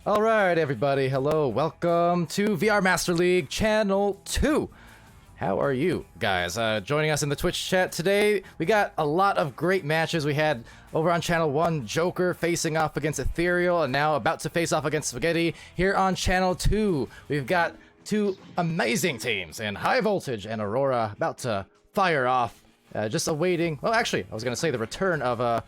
All right, everybody. Hello. Welcome to VR Master League Channel 2. How are you guys? Joining us in the Twitch chat today, we got a lot of great matches. We had over on Channel 1, Joker facing off against Ethereal, and now about to face off against Spaghetti. Here on Channel 2, we've got two amazing teams in High Voltage and Aurora about to fire off. Just awaiting, well, actually, I was going to say the return of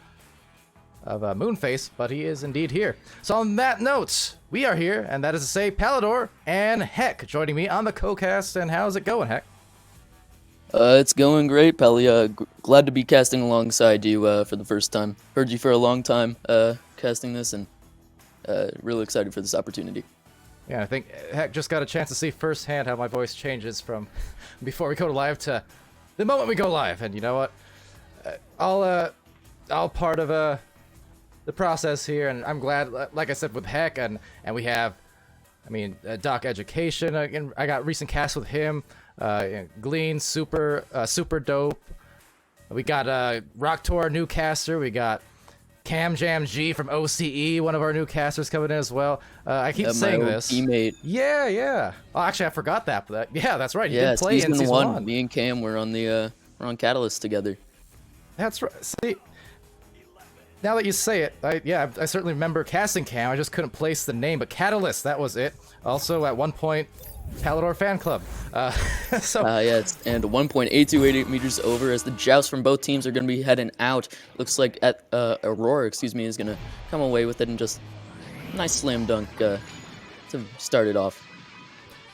Moonface, but he is indeed here. So on that note, we are here, and that is to say Palidore and Heck joining me on the co-cast. And how's it going, Heck? It's going great, Pally. Glad to be casting alongside you for the first time. Heard you for a long time casting this, and really excited for this opportunity. Yeah, I think Heck just got a chance to see firsthand how my voice changes from before we go live to the moment we go live. And you know what? All part of the process here, and I'm glad, like I said, with Heck, and we have, Doc Education. Again, I got recent casts with him. Glean, super dope. We got Rock Tour, new caster. We got Cam Jam G from OCE, one of our new casters coming in as well. I keep saying this. Teammate. Yeah. Oh, actually, I forgot that. But yeah, that's right. You Yeah, did play in season one. Me and Cam were on the on Catalyst together. That's right. See, now that you say it, I certainly remember casting Cam. I just couldn't place the name, but Catalyst, that was it. Also, at one point, Palidore Fan Club. Yes, and 1.8288 meters over as the joust from both teams are going to be heading out. Looks like Aurora, is going to come away with it and just nice slam dunk to start it off.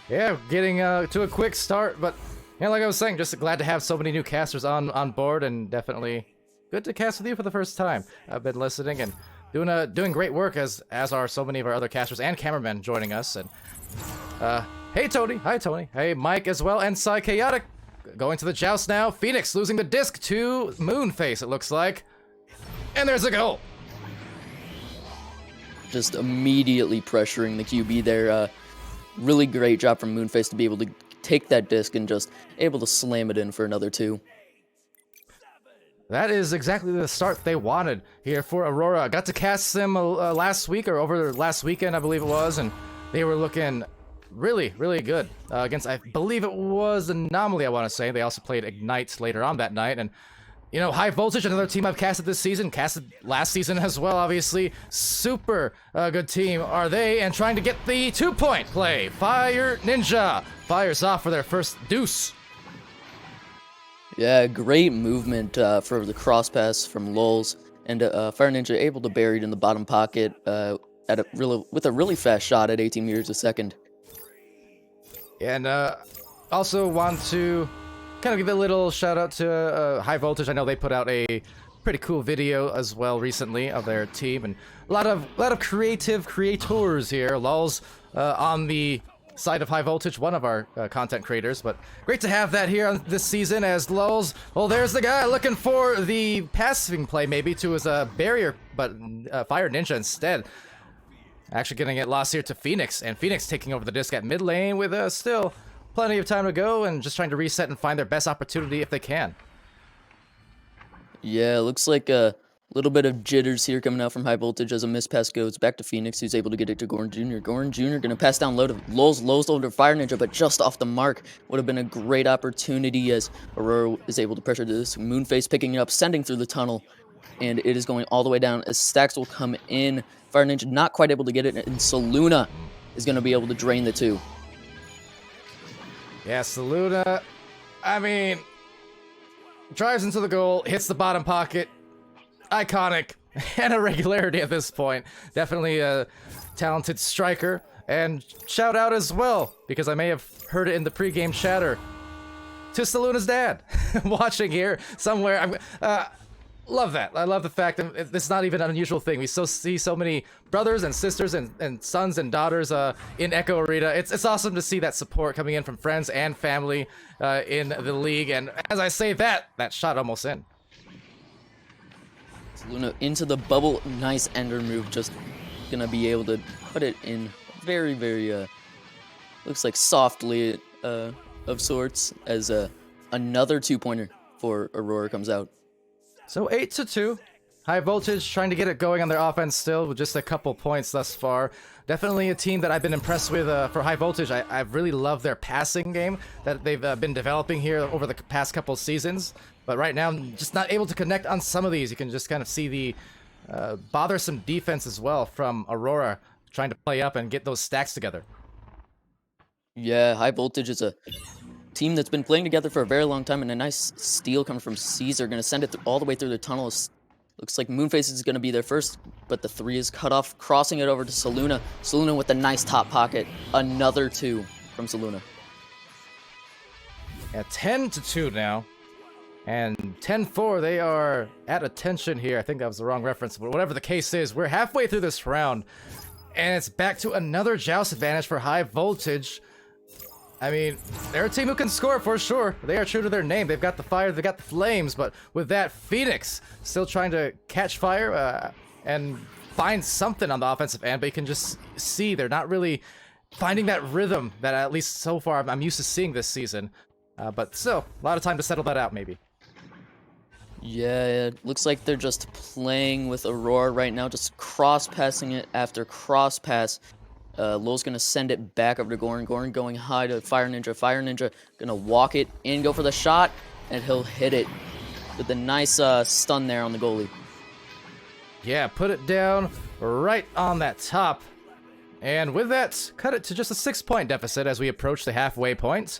Yeah, getting to a quick start, but yeah, like I was saying, just glad to have so many new casters on board, and definitely good to cast with you for the first time. I've been listening and doing great work, as are so many of our other casters and cameramen joining us. And hey Tony, hi Tony, hey Mike as well, and Psy Chaotic going to the joust now. Phoenix losing the disc to Moonface, it looks like, and there's a goal. Just immediately pressuring the QB there. Really great job from Moonface to be able to take that disc and just able to slam it in for another two. That is exactly the start they wanted here for Aurora. Got to cast them last week, or over last weekend, I believe it was, and they were looking really, really good against, I believe it was Anomaly, I want to say. They also played Ignite later on that night, and you know, High Voltage, another team I've casted this season, casted last season as well, obviously. Super good team are they, and trying to get the 2-point play. Fire Ninja fires off for their first deuce. Yeah, great movement for the cross pass from Lulz, and Fire Ninja able to bury it in the bottom pocket with a really fast shot at 18 meters a second. And also want to kind of give a little shout out to High Voltage. I know they put out a pretty cool video as well recently of their team, and a lot of creators here. Lulz on the side of High Voltage, one of our content creators, but great to have that here on this season as Lulz. Well, there's the guy looking for the passing play maybe to his barrier, but Fire Ninja instead. Actually getting it lost here to Phoenix, and Phoenix taking over the disc at mid lane with still plenty of time to go, and just trying to reset and find their best opportunity if they can. Yeah, looks like a little bit of jitters here coming out from High Voltage as a miss pass goes back to Phoenix, who's able to get it to Goran Jr. Goran Jr. going to pass down low to Lulz over to Fire Ninja, but just off the mark. Would have been a great opportunity as Aurora is able to pressure this. Moonface picking it up, sending through the tunnel, and it is going all the way down as stacks will come in. Fire Ninja not quite able to get it, and Saluna is going to be able to drain the two. Yeah, Saluna, drives into the goal, hits the bottom pocket. Iconic and a regularity at this point. Definitely a talented striker. And shout out as well, because I may have heard it in the pregame chatter, to Saluna's dad watching here somewhere. Love that. I love the fact that it's not even an unusual thing. We still see so many brothers and sisters and sons and daughters in Echo Arena. It's awesome to see that support coming in from friends and family in the league. And as I say that shot almost in. Luna into the bubble. Nice ender move. Just gonna be able to put it in very, very, looks like softly of sorts, as another 2-pointer for Aurora comes out. So 8-2. High Voltage trying to get it going on their offense still with just a couple points thus far. Definitely a team that I've been impressed with for High Voltage. I've really loved their passing game that they've been developing here over the past couple seasons. But right now, just not able to connect on some of these. You can just kind of see the bothersome defense as well from Aurora trying to play up and get those stacks together. Yeah, High Voltage is a team that's been playing together for a very long time, and a nice steal coming from Caesar. Going to send it all the way through the tunnel. Looks like Moonface is going to be there first, but the 3 is cut off, crossing it over to Saluna. Saluna with a nice top pocket. Another 2 from Saluna. Yeah, 10-2 now. And 10-4, they are at attention here. I think that was the wrong reference, but whatever the case is, we're halfway through this round. And it's back to another joust advantage for High Voltage. I mean, they're a team who can score for sure. They are true to their name. They've got the fire, they've got the flames, but with that, Phoenix still trying to catch fire and find something on the offensive end, but you can just see they're not really finding that rhythm that at least so far I'm used to seeing this season. But still, a lot of time to settle that out, maybe. Yeah, it looks like they're just playing with Aurora right now, just cross-passing it after cross-pass. Low's going to send it back over to Goran. Goran going high to Fire Ninja. Fire Ninja going to walk it in, go for the shot, and he'll hit it with a nice stun there on the goalie. Yeah, put it down right on that top. And with that, cut it to just a 6-point deficit as we approach the halfway point.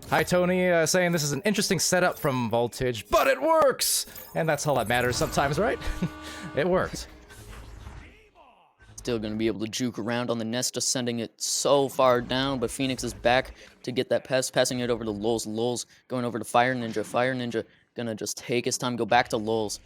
Hi, Tony, saying this is an interesting setup from Voltage, but it works! And that's all that matters sometimes, right? It worked. Still going to be able to juke around on the nest, just sending it so far down, but Phoenix is back to get that pass, passing it over to Lulz. Lulz going over to Fire Ninja. Fire Ninja going to just take his time, go back to Lulz.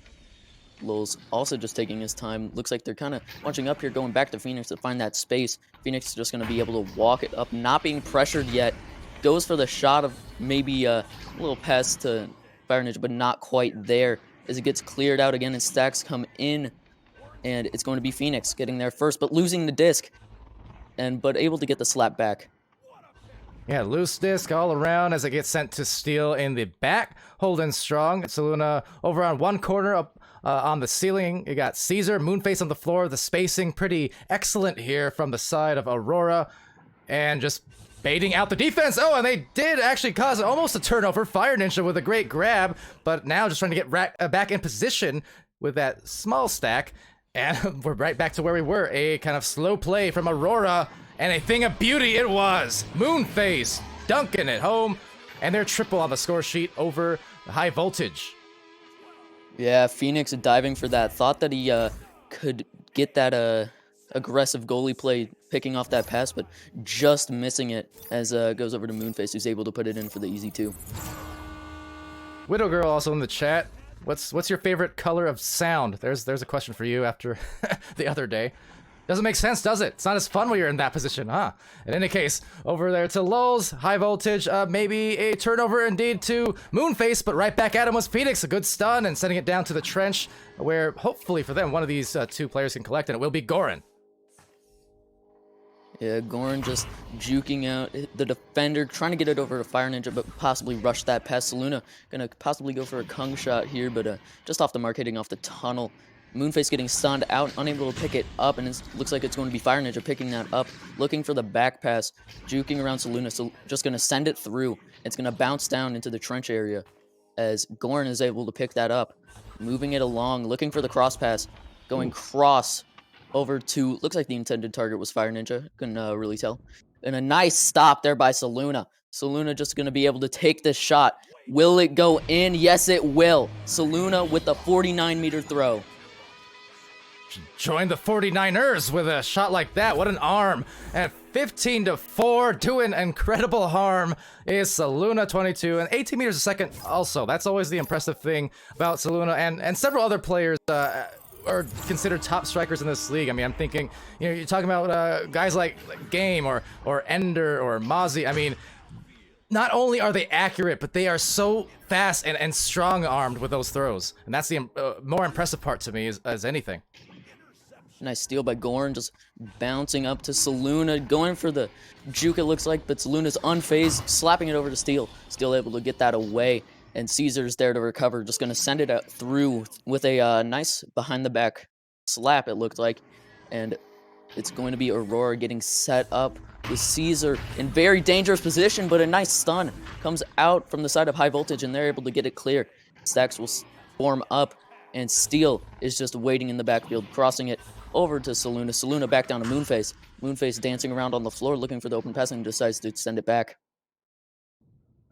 Lulz also just taking his time. Looks like they're kind of bunching up here, going back to Phoenix to find that space. Phoenix is just going to be able to walk it up, not being pressured yet. Goes for the shot of maybe a little pass to Fire Ninja, but not quite there. As it gets cleared out again and stacks come in. And it's going to be Phoenix getting there first, but losing the disc. But able to get the slap back. Yeah, loose disc all around as it gets sent to Steel in the back. Holding strong. Saluna over on one corner up on the ceiling. You got Caesar, Moonface on the floor. The spacing pretty excellent here from the side of Aurora. And just baiting out the defense. Oh, and they did actually cause almost a turnover. Fire Ninja with a great grab, but now just trying to get back in position with that small stack. And we're right back to where we were. A kind of slow play from Aurora, and a thing of beauty it was. Moonface dunking it home, and they're triple on the score sheet over High Voltage. Yeah, Phoenix diving for that. Thought that he could get that aggressive goalie play, picking off that pass, but just missing it as goes over to Moonface, who's able to put it in for the easy 2. Widow Girl also in the chat. What's your favorite color of sound? There's a question for you after the other day. Doesn't make sense, does it? It's not as fun when you're in that position, huh? In any case, over there to Lulz, High Voltage, maybe a turnover indeed to Moonface, but right back at him was Phoenix. A good stun and sending it down to the trench, where hopefully for them, one of these 2 players can collect, and it will be Goran. Yeah, Goran just juking out the defender, trying to get it over to Fire Ninja, but possibly rush that past Saluna. Gonna possibly go for a Kung shot here, but just off the mark, hitting off the tunnel. Moonface getting stunned out, unable to pick it up, and it looks like it's going to be Fire Ninja picking that up, looking for the back pass, juking around Saluna, so just gonna send it through. It's gonna bounce down into the trench area as Goran is able to pick that up, moving it along, looking for the cross pass, going cross over to, looks like the intended target was Fire Ninja, couldn't really tell. And a nice stop there by Saluna. Saluna just going to be able to take this shot. Will it go in? Yes, it will. Saluna with the 49-meter throw. Join the 49ers with a shot like that. What an arm. And 15-4, doing incredible harm is Saluna 22, and 18 meters a second also. That's always the impressive thing about Saluna and several other players are considered top strikers in this league. I mean, I'm thinking, you're talking about guys like Game or Ender or Mozzie. I mean, not only are they accurate, but they are so fast and strong-armed with those throws. And that's the more impressive part to me as anything. Nice steal by Goran, just bouncing up to Saluna, going for the juke it looks like, but Saluna's unfazed, slapping it over to Steel. Steel able to get that away. and Caesar's there to recover. Just going to send it out through with a nice behind-the-back slap, it looked like. And it's going to be Aurora getting set up with Caesar in very dangerous position, but a nice stun comes out from the side of High Voltage, and they're able to get it clear. Stacks will form up, and Steel is just waiting in the backfield, crossing it over to Saluna. Saluna back down to Moonface. Moonface dancing around on the floor, looking for the open pass, and decides to send it back.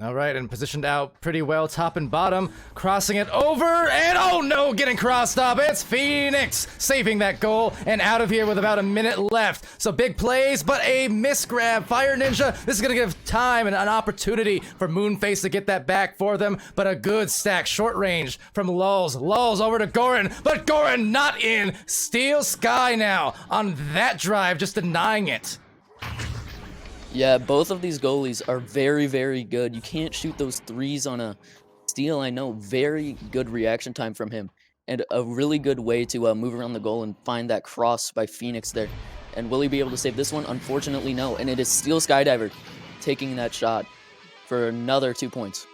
All right, and positioned out pretty well, top and bottom, crossing it over, and oh no, getting crossed up. It's Phoenix saving that goal, and out of here with about a minute left. So big plays, but a misgrab. Fire Ninja, this is going to give time and an opportunity for Moonface to get that back for them, but a good stack, short range from Lulz. Lulz over to Goran, but Goran not in. Steel Sky now on that drive, just denying it. Yeah, both of these goalies are very, very good. You can't shoot those threes on a Steel, I know. Very good reaction time from him. And a really good way to move around the goal and find that cross by Phoenix there. And will he be able to save this one? Unfortunately, no. And it is Steel Skydiver taking that shot for another 2 points.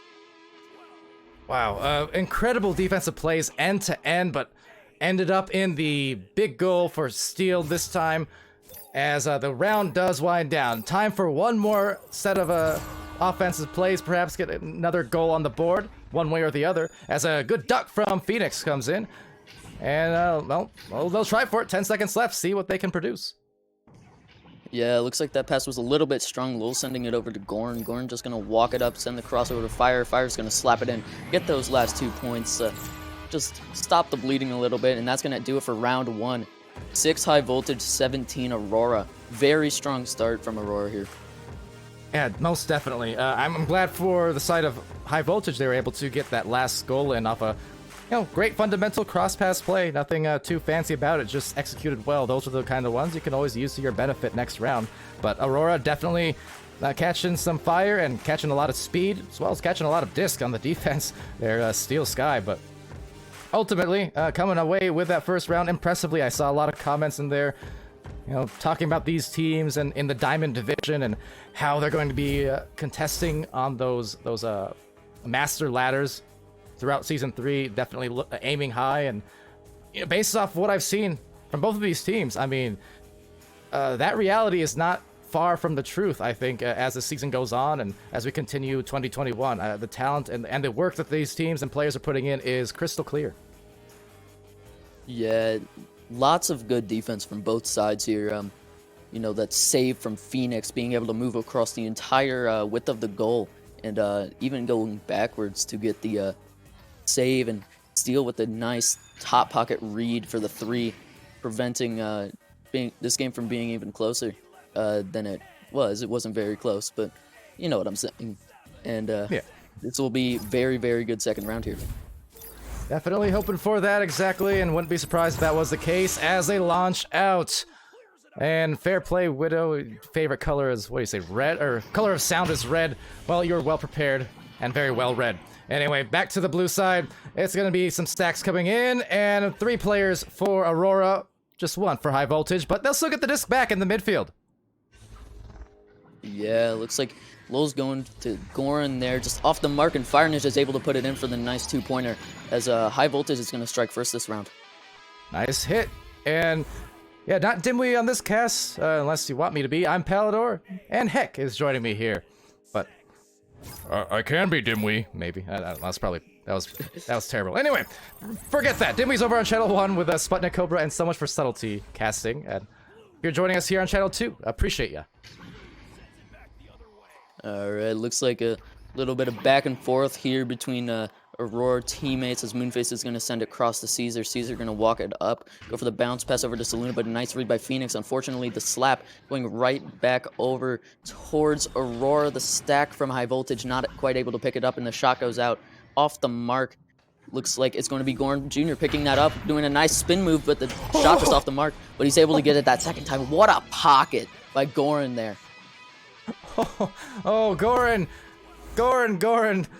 Wow, incredible defensive plays end to end, but ended up in the big goal for Steel this time. As the round does wind down. Time for one more set of offensive plays, perhaps get another goal on the board, one way or the other, as a good duck from Phoenix comes in. And, well, they'll try for it. 10 seconds left, see what they can produce. Yeah, it looks like that pass was a little bit strong. Lul sending it over to Gorn. Gorn just going to walk it up, send the crossover to Fire. Fire's going to slap it in, get those last 2 points, just stop the bleeding a little bit, and that's going to do it for round 1. 6 High Voltage, 17 Aurora. Very strong start from Aurora here. Yeah, most definitely. I'm glad for the side of High Voltage they were able to get that last goal in off a great fundamental cross-pass play. Nothing too fancy about it, just executed well. Those are the kind of ones you can always use to your benefit next round. But Aurora definitely catching some fire and catching a lot of speed, as well as catching a lot of disc on the defense. They're Steel Sky, but ultimately, coming away with that first round impressively. I saw a lot of comments in there, talking about these teams and in the Diamond Division and how they're going to be contesting on those master ladders throughout Season 3. Definitely aiming high, and based off what I've seen from both of these teams, I mean, that reality is not far from the truth, I think, as the season goes on and as we continue 2021. The talent and the work that these teams and players are putting in is crystal clear. Yeah, lots of good defense from both sides here. That save from Phoenix, being able to move across the entire width of the goal, and even going backwards to get the save, and Steel with a nice top pocket read for the 3, preventing this game from being even closer than it was. It wasn't very close, but you know what I'm saying. And yeah, this will be very, very good second round here. Definitely hoping for that, exactly, and wouldn't be surprised if that was the case as they launch out. And fair play, Widow. Favorite color is, what do you say, red? Or color of sound is red. Well, you're well prepared and very well read. Anyway, back to the blue side. It's going to be some stacks coming in, and 3 players for Aurora. Just 1 for High Voltage, but they'll still get the disc back in the midfield. Yeah, looks like Lul's going to Goran there, just off the mark, and Fire Ninja is able to put it in for the nice 2-pointer, as High Voltage is going to strike first this round. Nice hit, and yeah, not Dimwee on this cast, unless you want me to be. I'm Palidore, and Heck is joining me here, but I can be Dimwee, maybe. I don't know, that was terrible. Anyway, forget that. Dimwee's over on Channel 1 with SputnikKobra and So Much for Subtlety casting, and you're joining us here on Channel 2. Appreciate ya. Alright, looks like a little bit of back and forth here between Aurora teammates as Moonface is going to send it across to Caesar. Caesar going to walk it up, go for the bounce pass over to Saluna, but a nice read by Phoenix. Unfortunately, the slap going right back over towards Aurora. The stack from High Voltage not quite able to pick it up, and the shot goes out off the mark. Looks like it's going to be Gorn Jr. picking that up, doing a nice spin move, but the shot just off the mark. But he's able to get it that second time. What a pocket by Goran there. Oh, Goran,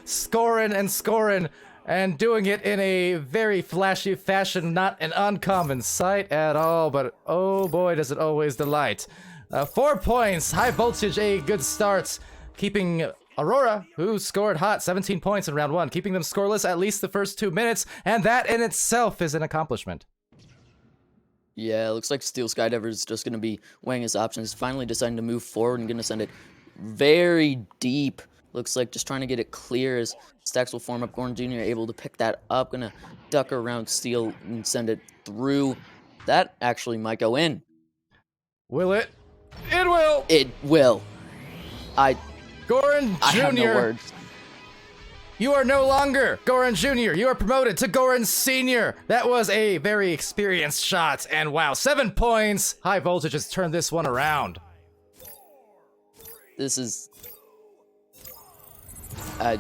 scoring, and doing it in a very flashy fashion, not an uncommon sight at all, but oh boy, does it always delight. 4 points, High Voltage, a good start, keeping Aurora, who scored hot 17 points in round 1, keeping them scoreless at least the first 2 minutes, and that in itself is an accomplishment. Yeah, it looks like Steel Skydiver is just going to be weighing his options, finally deciding to move forward and going to send it very deep. Looks like just trying to get it clear as stacks will form up. Gordon Jr. able to pick that up, going to duck around Steel and send it through. That actually might go in. Will it? It will! It will. Goran Jr. I have no words. You are no longer Goran Jr. You are promoted to Goran Sr. That was a very experienced shot, and wow, 7 points. High Voltage has turned this one around. This is... I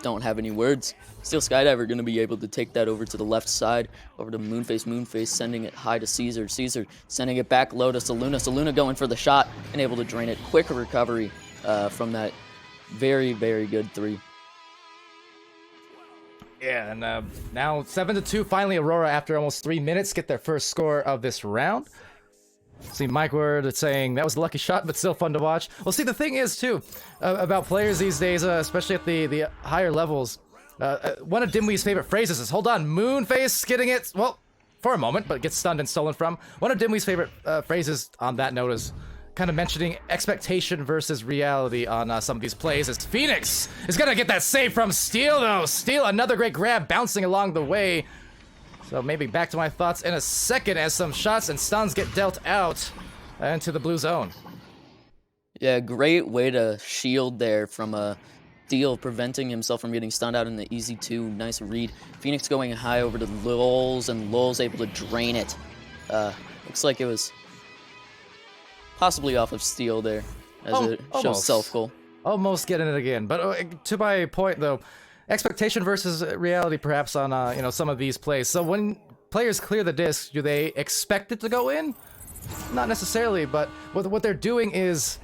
don't have any words. Steel Skydiver going to be able to take that over to the left side, over to Moonface. Moonface sending it high to Caesar. Caesar sending it back low to Saluna. Saluna going for the shot and able to drain it. Quick recovery from that very, very good 3. Yeah, and now 7-2. Finally, Aurora, after almost 3 minutes, get their first score of this round. See, Mike Word saying that was a lucky shot, but still fun to watch. Well, see, the thing is, too, about players these days, especially at the higher levels, one of Dimwee's favorite phrases is, hold on, Moonface getting it, well, for a moment, but gets stunned and stolen from. One of Dimwee's favorite phrases on that note is kind of mentioning expectation versus reality on some of these plays, as Phoenix is going to get that save from Steel, though. Steel, another great grab, bouncing along the way. So maybe back to my thoughts in a second as some shots and stuns get dealt out into the blue zone. Yeah, great way to shield there from Steel, preventing himself from getting stunned out in the easy 2. Nice read. Phoenix going high over to Lulz, and Lulz able to drain it. Looks like it was possibly off of Steel there, as it shows self-goal. Almost getting it again. But to my point, though, expectation versus reality perhaps on some of these plays. So when players clear the disc, do they expect it to go in? Not necessarily, but what they're doing is,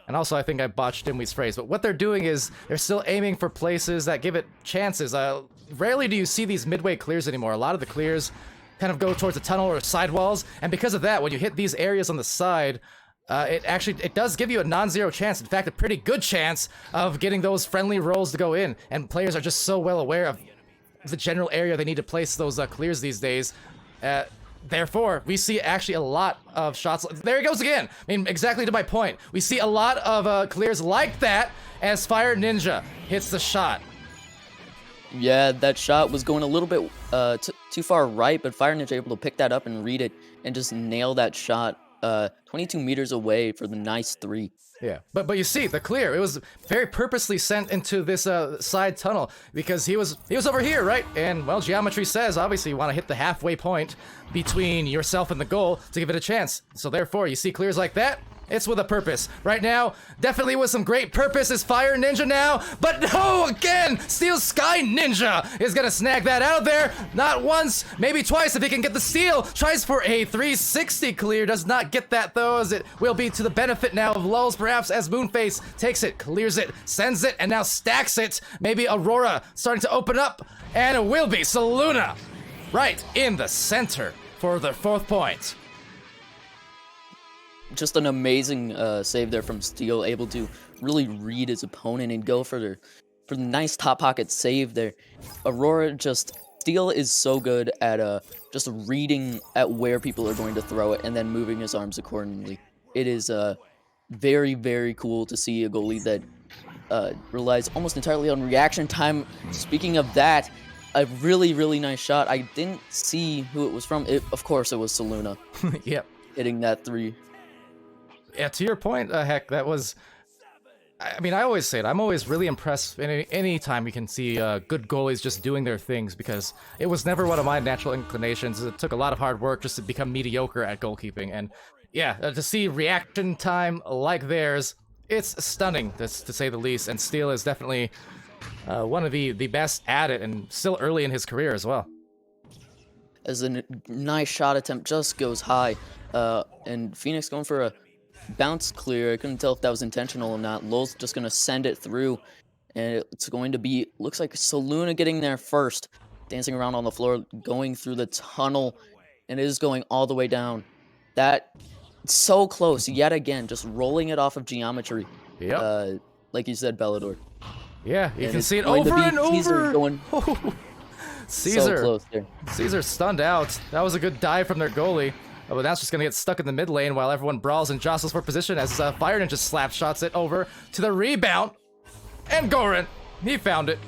and also I think I botched Dimwee's phrase, but what they're doing is they're still aiming for places that give it chances. Rarely do you see these midway clears anymore. A lot of the clears kind of go towards the tunnel or sidewalls, and because of that, when you hit these areas on the side, it does give you a non-zero chance, in fact a pretty good chance of getting those friendly rolls to go in, and players are just so well aware of the general area they need to place those clears these days. Therefore, we see actually a lot of shots. There he goes again. I mean, exactly to my point. We see a lot of clears like that as Fire Ninja hits the shot. Yeah, that shot was going a little bit too far right, but Fire Ninja able to pick that up and read it and just nail that shot 22 meters away for the nice 3. Yeah, but you see the clear. It was very purposely sent into this side tunnel because he was over here, right? And well, geometry says obviously you want to hit the halfway point between yourself and the goal to give it a chance. So therefore, you see clears like that. It's with a purpose. Right now, definitely with some great purpose is Fire Ninja now, but no, again, Steel Sky Ninja is gonna snag that out of there. Not once, maybe twice if he can get the steal. Tries for a 360 clear, does not get that though, as it will be to the benefit now of Lulz, perhaps, as Moonface takes it, clears it, sends it, and now stacks it. Maybe Aurora starting to open up, and it will be Saluna right in the center for the 4th point. Just an amazing save there from Steel, able to really read his opponent and go for the nice top pocket save there. Aurora Steel is so good at just reading at where people are going to throw it and then moving his arms accordingly. It is very, very cool to see a goalie that relies almost entirely on reaction time. Speaking of that, a really, really nice shot. I didn't see who it was from. Of course, it was Saluna. Yep. Hitting that 3. Yeah, to your point, Heck, that was... I mean, I always say it. I'm always really impressed any time you can see good goalies just doing their things, because it was never one of my natural inclinations. It took a lot of hard work just to become mediocre at goalkeeping. And yeah, to see reaction time like theirs, it's stunning, to say the least. And Steel is definitely one of the best at it, and still early in his career as well. As a nice shot attempt just goes high. And Phoenix going for a bounce clear. I couldn't tell if that was intentional or not. Lulz just going to send it through, and it's going to be, looks like Saluna getting there first, dancing around on the floor, going through the tunnel, and it is going all the way down. That, so close yet again, just rolling it off of geometry. Yep. like you said, Palidore. Yeah, you And can it's see it going to over be and Caesar over. going Caesar. so close there. Caesar stunned out. That was a good dive from their goalie. But that's just going to get stuck in the mid lane while everyone brawls and jostles for position as Fire Ninja slap shots it over to the rebound. And Goran, he found it.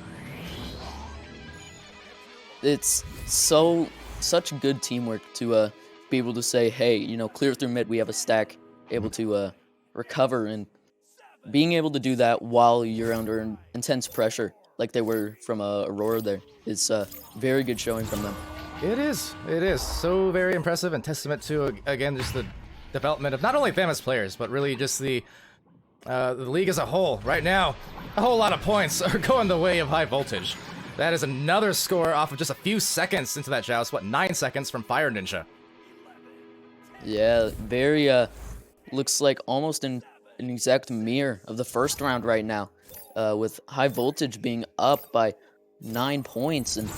It's such good teamwork to be able to say, hey, you know, clear through mid, we have a stack, able to recover, and being able to do that while you're under intense pressure, like they were from Aurora there, is very good showing from them. It is so very impressive and testament to, again, just the development of not only them as players, but really just the league as a whole. Right now, a whole lot of points are going the way of High Voltage. That is another score off of just a few seconds into that joust. What, 9 seconds from Fire Ninja? Yeah, very, looks like almost an exact mirror of the first round right now, with High Voltage being up by 9 points, and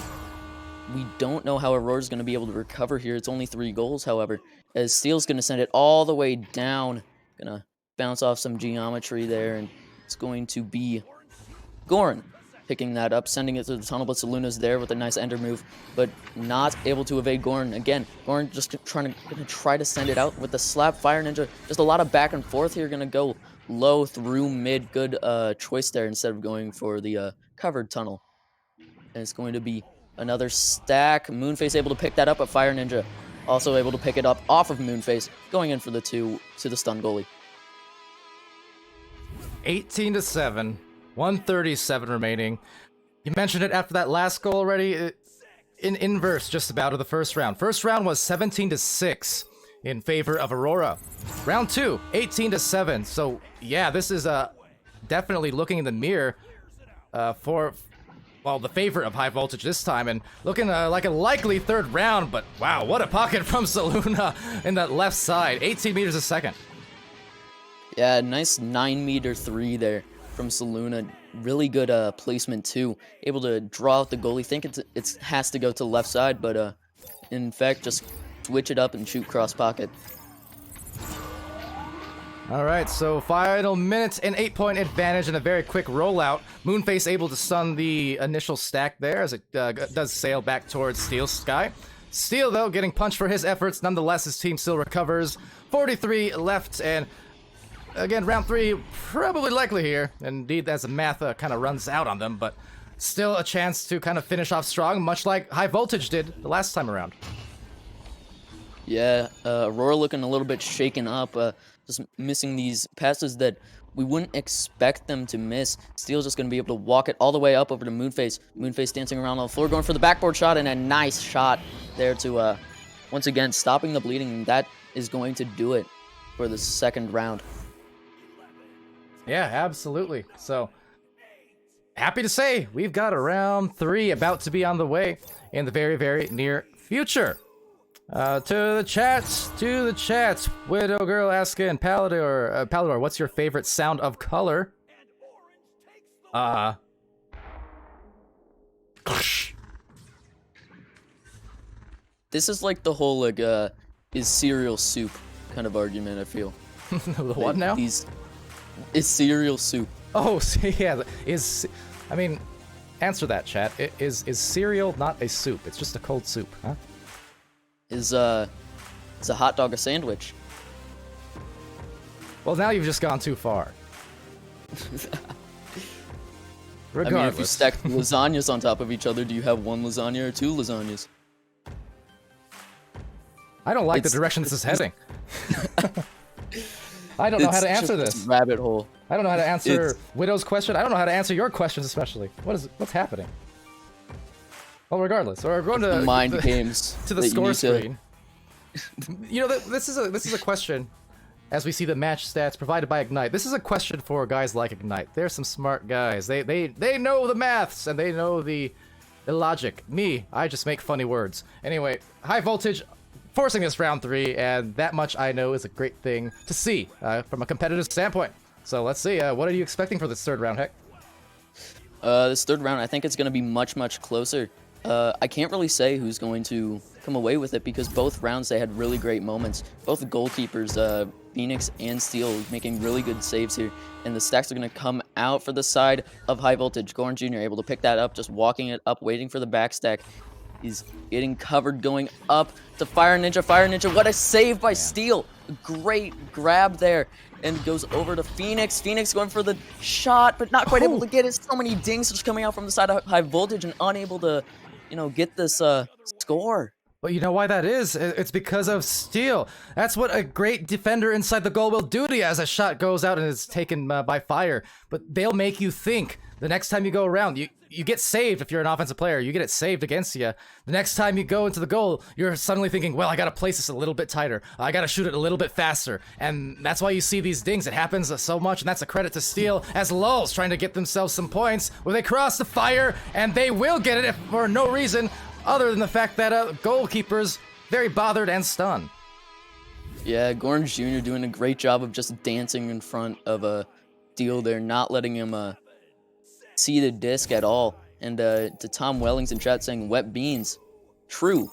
we don't know how Aurora's going to be able to recover here. It's only 3 goals, however, as Steel's going to send it all the way down. Gonna bounce off some geometry there, and it's going to be Goran picking that up, sending it through the tunnel, but Soluna's there with a nice ender move, but not able to evade Goran. Again, Goran just gonna try to send it out with the slap. Fire Ninja, just a lot of back and forth here, gonna go low through mid. Good choice there instead of going for the covered tunnel. And it's going to be another stack. Moonface able to pick that up, but Fire Ninja also able to pick it up off of Moonface, going in for the 2 to the stun goalie. 18-7, 137 remaining. You mentioned it after that last goal already. In inverse, just about, of the first round. First round was 17-6 in favor of Aurora. Round 2, 18-7. So yeah, this is definitely looking in the mirror for, well, the favor of High Voltage this time, and looking like a likely third round. But wow, what a pocket from Saluna in that left side. 18 meters a second. Yeah, nice 9-meter 3 there from Saluna. Really good placement too. Able to draw out the goalie. Think it has to go to the left side, but in fact just switch it up and shoot cross pocket. All right, so final minute, an 8-point advantage and a very quick rollout. Moonface able to stun the initial stack there as it does sail back towards Steel's sky. Steel, though, getting punched for his efforts. Nonetheless, his team still recovers. 43 left, and again, round 3 probably likely here. Indeed, as the math kind of runs out on them, but still a chance to kind of finish off strong, much like High Voltage did the last time around. Yeah, Aurora looking a little bit shaken up, just missing these passes that we wouldn't expect them to miss. Steel's just going to be able to walk it all the way up over to Moonface. Moonface dancing around on the floor, going for the backboard shot, and a nice shot there to, once again, stopping the bleeding. And that is going to do it for the second round. Yeah, absolutely. So, happy to say, we've got a round 3 about to be on the way in the very, very near future. To the chat. Widow Girl asking, Palidore, what's your favorite sound of color? This is like the whole, like, is cereal soup kind of argument, I feel. The what now? Is cereal soup. Oh, yeah, I mean, answer that, chat. Is cereal not a soup? It's just a cold soup, huh? Is a hot dog a sandwich? Well, now you've just gone too far. Regardless. I mean, if you stack lasagnas on top of each other, do you have 1 lasagna or 2 lasagnas? I don't like the direction this is heading. I don't know how to answer this. Rabbit hole. I don't know how to answer Widow's question. I don't know how to answer your questions, especially. What's happening? Well, regardless, we're going to mind games to the score screen. You know, this is a question. As we see the match stats provided by Ignite, this is a question for guys like Ignite. They're some smart guys. They know the maths and they know the logic. Me, I just make funny words. Anyway, High Voltage forcing this round 3, and that much I know is a great thing to see from a competitive standpoint. So let's see. What are you expecting for this third round, Heck? This third round, I think it's going to be much, much closer. I can't really say who's going to come away with it because both rounds they had really great moments. Both the goalkeepers, Phoenix and Steel, making really good saves here, and the stacks are going to come out for the side of High Voltage. Gorn Jr. able to pick that up, just walking it up, waiting for the backstack. He's getting covered, going up to Fire Ninja. Fire Ninja, what a save by Steel. Great grab there. And goes over to Phoenix. Phoenix going for the shot, but not quite able to get it. So many dings just coming out from the side of High Voltage and unable to, get this score. But you know why that is? It's because of Steel. That's what a great defender inside the goal will do to you as a shot goes out and is taken by Fire. But they'll make you think. The next time you go around, you get saved if you're an offensive player. You get it saved against you. The next time you go into the goal, you're suddenly thinking, well, I got to place this a little bit tighter. I got to shoot it a little bit faster. And that's why you see these dings. It happens so much, and that's a credit to Steel as Lulz trying to get themselves some points where they cross the Fire, and they will get it for no reason other than the fact that goalkeeper's very bothered and stunned. Yeah, Gorn Jr. doing a great job of just dancing in front of Steel there, not letting him see the disc at all. And to Tom Wellings in chat saying wet beans. True.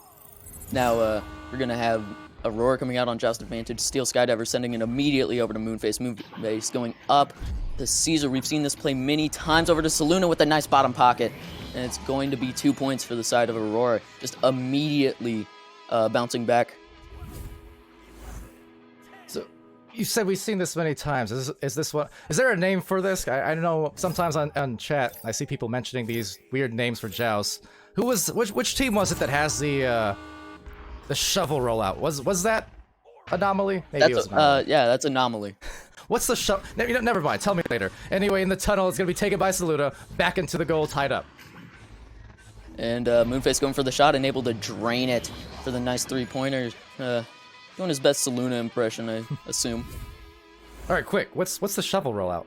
Now we're gonna have Aurora coming out on Joust Advantage. Steel Skydiver sending it immediately over to Moonface. Moonface going up to Caesar. We've seen this play many times. Over to Saluna with a nice bottom pocket. And it's going to be 2 points for the side of Aurora. Just immediately bouncing back. So you said we've seen this many times. Is this what? Is there a name for this? I know sometimes on chat I see people mentioning these weird names for joust. Which team was it that has the shovel rollout? Was that Anomaly? Maybe it was Anomaly. Yeah, that's Anomaly. What's the shovel? Never mind. Tell me later. Anyway, in the tunnel, it's gonna be taken by Saluda, back into the goal, tied up. And Moonface going for the shot and able to drain it for the nice three-pointer. Doing his best Saluna impression, I assume. All right, quick. What's the shovel rollout?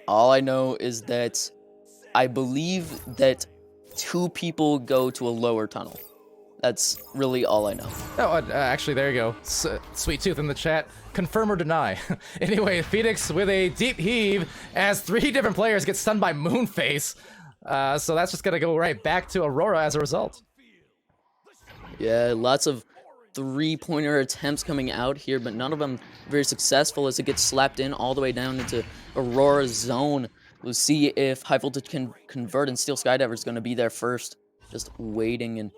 All I know is that I believe that 2 people go to a lower tunnel. That's really all I know. Oh, actually, there you go. Sweet Tooth in the chat. Confirm or deny. Anyway, Phoenix with a deep heave as 3 different players get stunned by Moonface. So that's just going to go right back to Aurora as a result. Yeah, lots of three-pointer attempts coming out here, but none of them very successful as it gets slapped in all the way down into Aurora's zone. We'll see if High Voltage can convert, and Steel Skydiver is going to be there first. Just waiting, and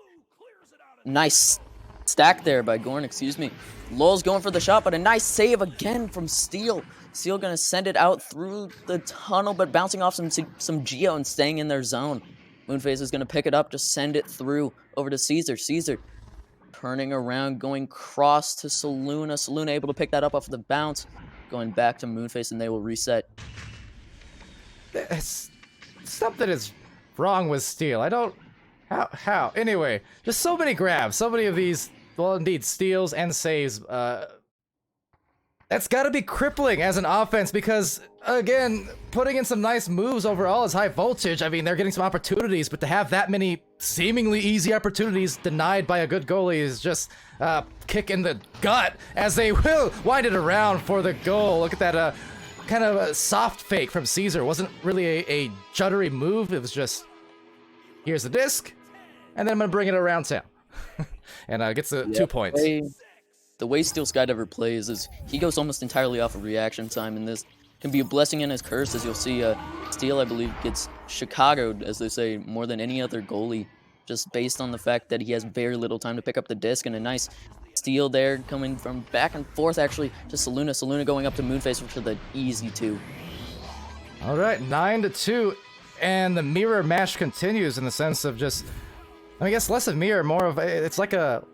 nice stack there by Gorn, excuse me. Lulz going for the shot, but a nice save again from Steel. Steel going to send it out through the tunnel, but bouncing off some Geo and staying in their zone. Moonface is going to pick it up, just send it through over to Caesar. Caesar turning around, going cross to Saluna. Saluna able to pick that up off the bounce. Going back to Moonface, and they will reset. Something is wrong with Steel. I don't... How? Anyway, just so many grabs. So many of these, well, indeed, steals and saves. That's got to be crippling as an offense because, again, putting in some nice moves overall is High Voltage. I mean, they're getting some opportunities, but to have that many seemingly easy opportunities denied by a good goalie is just kick in the gut as they will wind it around for the goal. Look at that kind of a soft fake from Caesar. It wasn't really a juddery move. It was just, here's the disc, and then I'm going to bring it around town. And gets the 2 points. The way Steel Skydiver plays is he goes almost entirely off of reaction time, and this can be a blessing and a curse, as you'll see Steel, I believe, gets Chicago'd, as they say, more than any other goalie, just based on the fact that he has very little time to pick up the disc, and a nice steal there coming from back and forth, actually, to Saluna. Saluna going up to Moonface for the easy 2. All right, 9-2, and the mirror match continues in the sense of just, I guess less of mirror, more of it's like a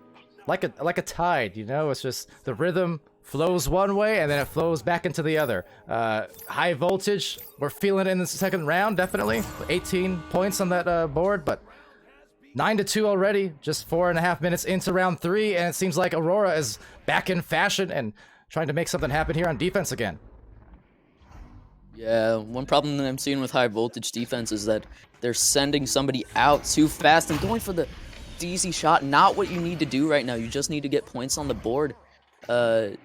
tide, you know. It's just the rhythm flows one way and then it flows back into the other. High Voltage, we're feeling it in the second round, definitely. 18 points on that board, but 9-2 already, just 4.5 minutes into round 3, and it seems like Aurora is back in fashion and trying to make something happen here on defense again. Yeah, one problem that I'm seeing with High Voltage defense is that they're sending somebody out too fast and going for the easy shot. Not what you need to do right now. You just need to get points on the board to,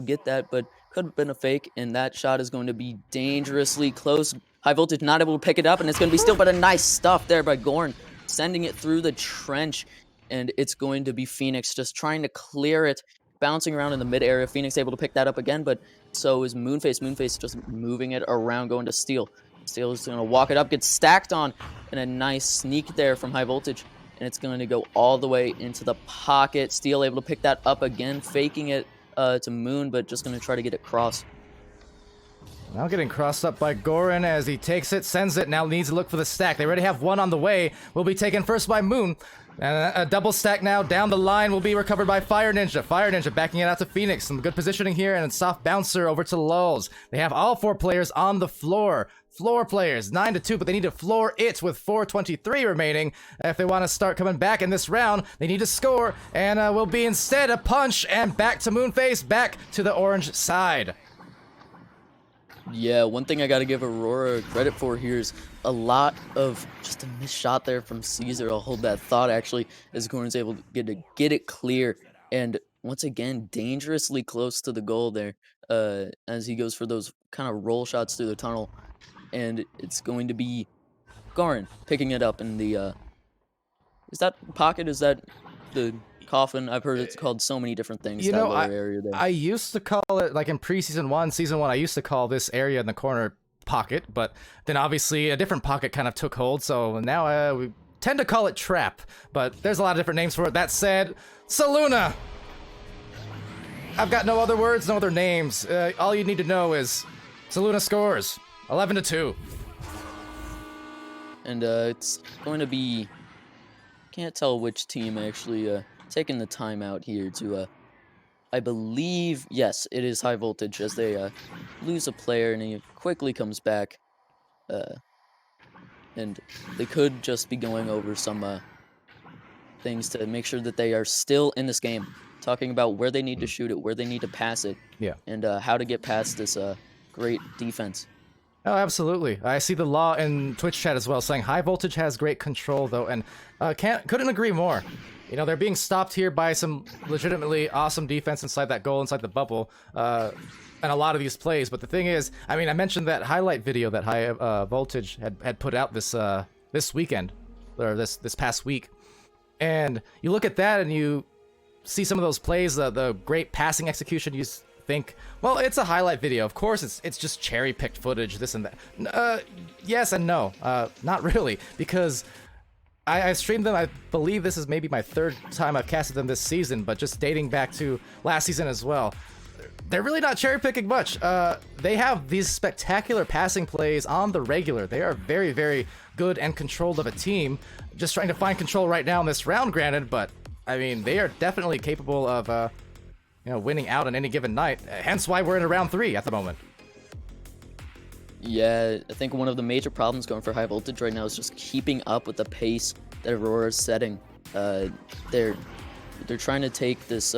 get that, but could have been a fake, and that shot is going to be dangerously close. High Voltage not able to pick it up, and it's going to be still, but a nice stuff there by Gorn, sending it through the trench, and it's going to be Phoenix just trying to clear it bouncing around in the mid area. Phoenix able to pick that up again, but so is Moonface. Moonface just moving it around, going to Steel. Steel is going to walk it up, gets stacked on, and a nice sneak there from High Voltage. And it's going to go all the way into the pocket. Steel able to pick that up again, faking it to Moon, but just going to try to get it crossed. Now getting crossed up by Goran as he takes it, sends it, now needs to look for the stack. They already have one on the way. Will be taken first by Moon. And a double stack now down the line will be recovered by Fire Ninja. Fire Ninja backing it out to Phoenix. Some good positioning here, and a soft bouncer over to Lulz. They have all 4 players on the floor. Floor players, 9-2, but they need to floor it with 4:23 remaining. If they want to start coming back in this round, they need to score, and will be instead a punch, and back to Moonface, back to the orange side. Yeah, one thing I got to give Aurora credit for here is a lot of just a missed shot there from Caesar. I'll hold that thought, actually, as Goran's able to get it clear. And once again, dangerously close to the goal there as he goes for those kind of roll shots through the tunnel. And it's going to be Goran picking it up in the... is that pocket? Is that the... coffin? I've heard it's called so many different things. You know, area there. I used to call it, like in season one, I used to call this area in the corner pocket, but then obviously a different pocket kind of took hold, so now we tend to call it trap, but there's a lot of different names for it. That said, Saluna! I've got no other words, no other names. All you need to know is Saluna scores 11-2. And it's going to be... can't tell which team actually... taking the time out here to, I believe, yes, it is High Voltage as they lose a player and he quickly comes back. And they could just be going over some things to make sure that they are still in this game. Talking about where they need to shoot it, where they need to pass it, yeah, and how to get past this great defense. Oh, absolutely. I see the law in Twitch chat as well saying High Voltage has great control, though, and couldn't agree more. You know, they're being stopped here by some legitimately awesome defense inside that goal, inside the bubble, and a lot of these plays. But the thing is, I mean, I mentioned that highlight video that High Voltage had put out this weekend, or this past week. And you look at that and you see some of those plays, the great passing execution, you think, well, it's a highlight video. Of course, it's just cherry-picked footage, this and that. Yes and no. Not really, because... I streamed them. I believe this is maybe my 3rd time I've casted them this season, but just dating back to last season as well. They're really not cherry-picking much. They have these spectacular passing plays on the regular. They are very, very good and controlled of a team. Just trying to find control right now in this round, granted, but, I mean, they are definitely capable of, winning out on any given night. Hence why we're in a round 3 at the moment. Yeah, I think one of the major problems going for High Voltage right now is just keeping up with the pace that Aurora is setting. They're trying to take this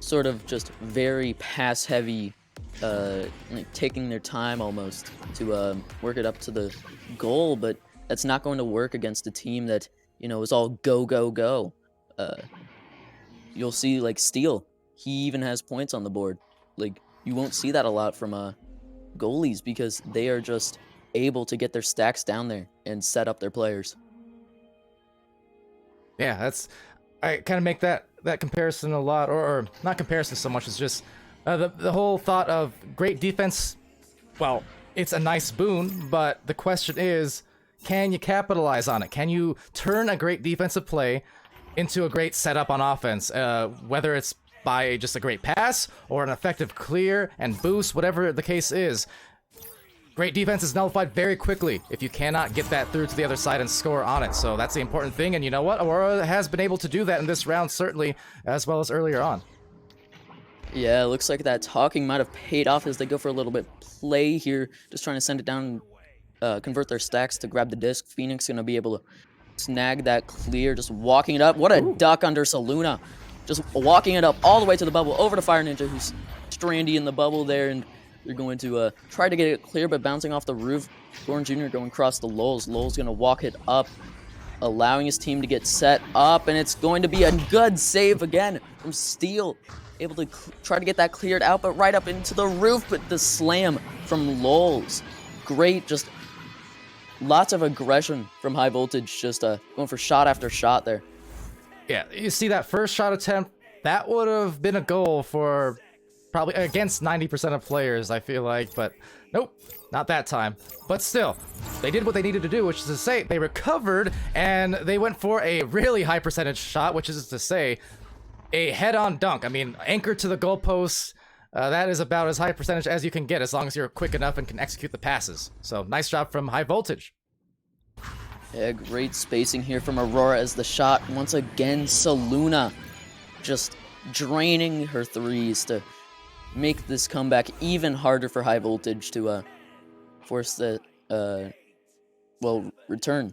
sort of just very pass-heavy, like taking their time almost to work it up to the goal, but that's not going to work against a team that, you know, is all go, go, go. You'll see, like, Steel. He even has points on the board. Like, you won't see that a lot from goalies because they are just able to get their stacks down there and set up their players. Yeah, I kind of make that comparison a lot, or not comparison so much as just the whole thought of great defense. Well, it's a nice boon, but the question is, can you capitalize on it? Can you turn a great defensive play into a great setup on offense, whether it's by just a great pass or an effective clear and boost, whatever the case is. Great defense is nullified very quickly if you cannot get that through to the other side and score on it. So that's the important thing, and you know what? Aurora has been able to do that in this round, certainly, as well as earlier on. Yeah, it looks like that talking might have paid off as they go for a little bit play here, just trying to send it down, convert their stacks to grab the disc. Phoenix going to be able to snag that clear, just walking it up. What a duck under Saluna. Just walking it up all the way to the bubble, over to Fire Ninja, who's strandy in the bubble there, and they're going to try to get it clear, but bouncing off the roof. Goran Jr. going across the Lulz. Lulz going to walk it up, allowing his team to get set up, and it's going to be a good save again from Steel. Able to try to get that cleared out, but right up into the roof, but the slam from Lulz. Great, just lots of aggression from High Voltage, just going for shot after shot there. Yeah, you see that first shot attempt, That would have been a goal for probably against 90% of players, I feel like, but nope, not that time. But still, they did what they needed to do, which is to say they recovered and they went for a really high percentage shot, which is to say a head-on dunk. I mean, anchored to the goalpost. That is about as high percentage as you can get as long as you're quick enough and can execute the passes. So nice job from High Voltage. Yeah, great spacing here from Aurora as the shot once again. Saluna just draining her threes to make this comeback even harder for High Voltage to force the return.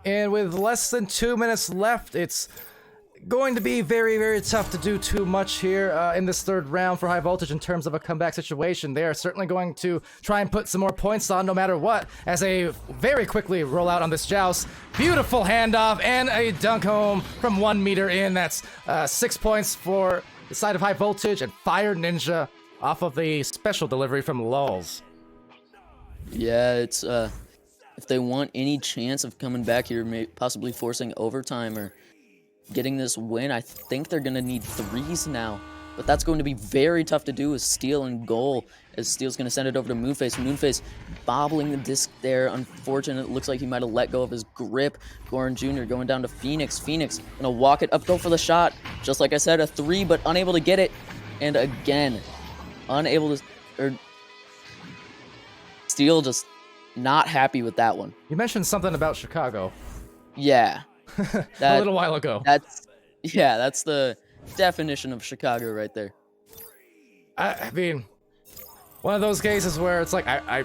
And with less than 2 minutes left, it's going to be very, very tough to do too much here in this third round for High Voltage in terms of a comeback situation. They are certainly going to try and put some more points on no matter what, as they very quickly roll out on this joust. Beautiful handoff and a dunk home from 1 meter in. That's 6 points for the side of High Voltage, and Fire Ninja off of the special delivery from Lulz. Yeah, it's if they want any chance of coming back here, possibly forcing overtime or getting this win, I think they're going to need threes now. But that's going to be very tough to do with Steel and goal, as Steel's going to send it over to Moonface. Moonface bobbling the disc there. Unfortunate. It looks like he might have let go of his grip. Goran Jr. going down to Phoenix. Phoenix going to walk it up, go for the shot. Just like I said, a three, but unable to get it. And again, unable to... Steel just not happy with that one. You mentioned something about Chicago. Yeah. A little while ago. That's the definition of Chicago right there. I mean, one of those cases where it's like I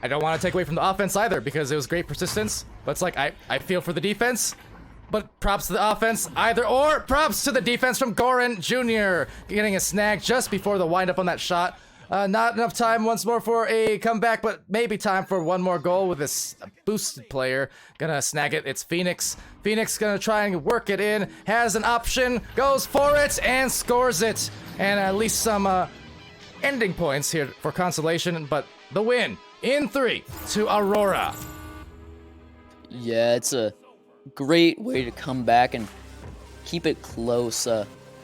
don't want to take away from the offense either, because it was great persistence, but it's like I feel for the defense, but props to the offense either or. Props to the defense from Goran Jr. getting a snag just before the windup on that shot. Not enough time once more for a comeback, but maybe time for one more goal with this boosted player. Gonna snag it. It's Phoenix. Phoenix gonna try and work it in. Has an option. Goes for it and scores it. And at least some ending points here for consolation. But the win in 3 to Aurora. Yeah, it's a great way to come back and keep it close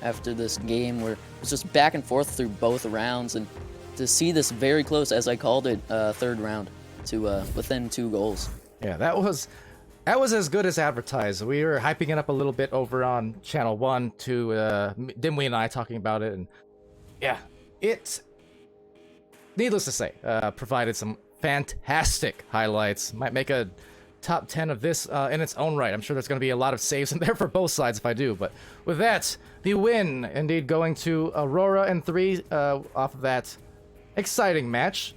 after this game where it's just back and forth through both rounds, and to see this very close, as I called it, third round to within 2 goals. Yeah, that was as good as advertised. We were hyping it up a little bit over on Channel 1 to Dimwee and I talking about it, and yeah, it, needless to say, provided some fantastic highlights. Might make a top 10 of this in its own right. I'm sure there's going to be a lot of saves in there for both sides if I do, but with that, the win indeed going to Aurora in 3 off of that exciting match.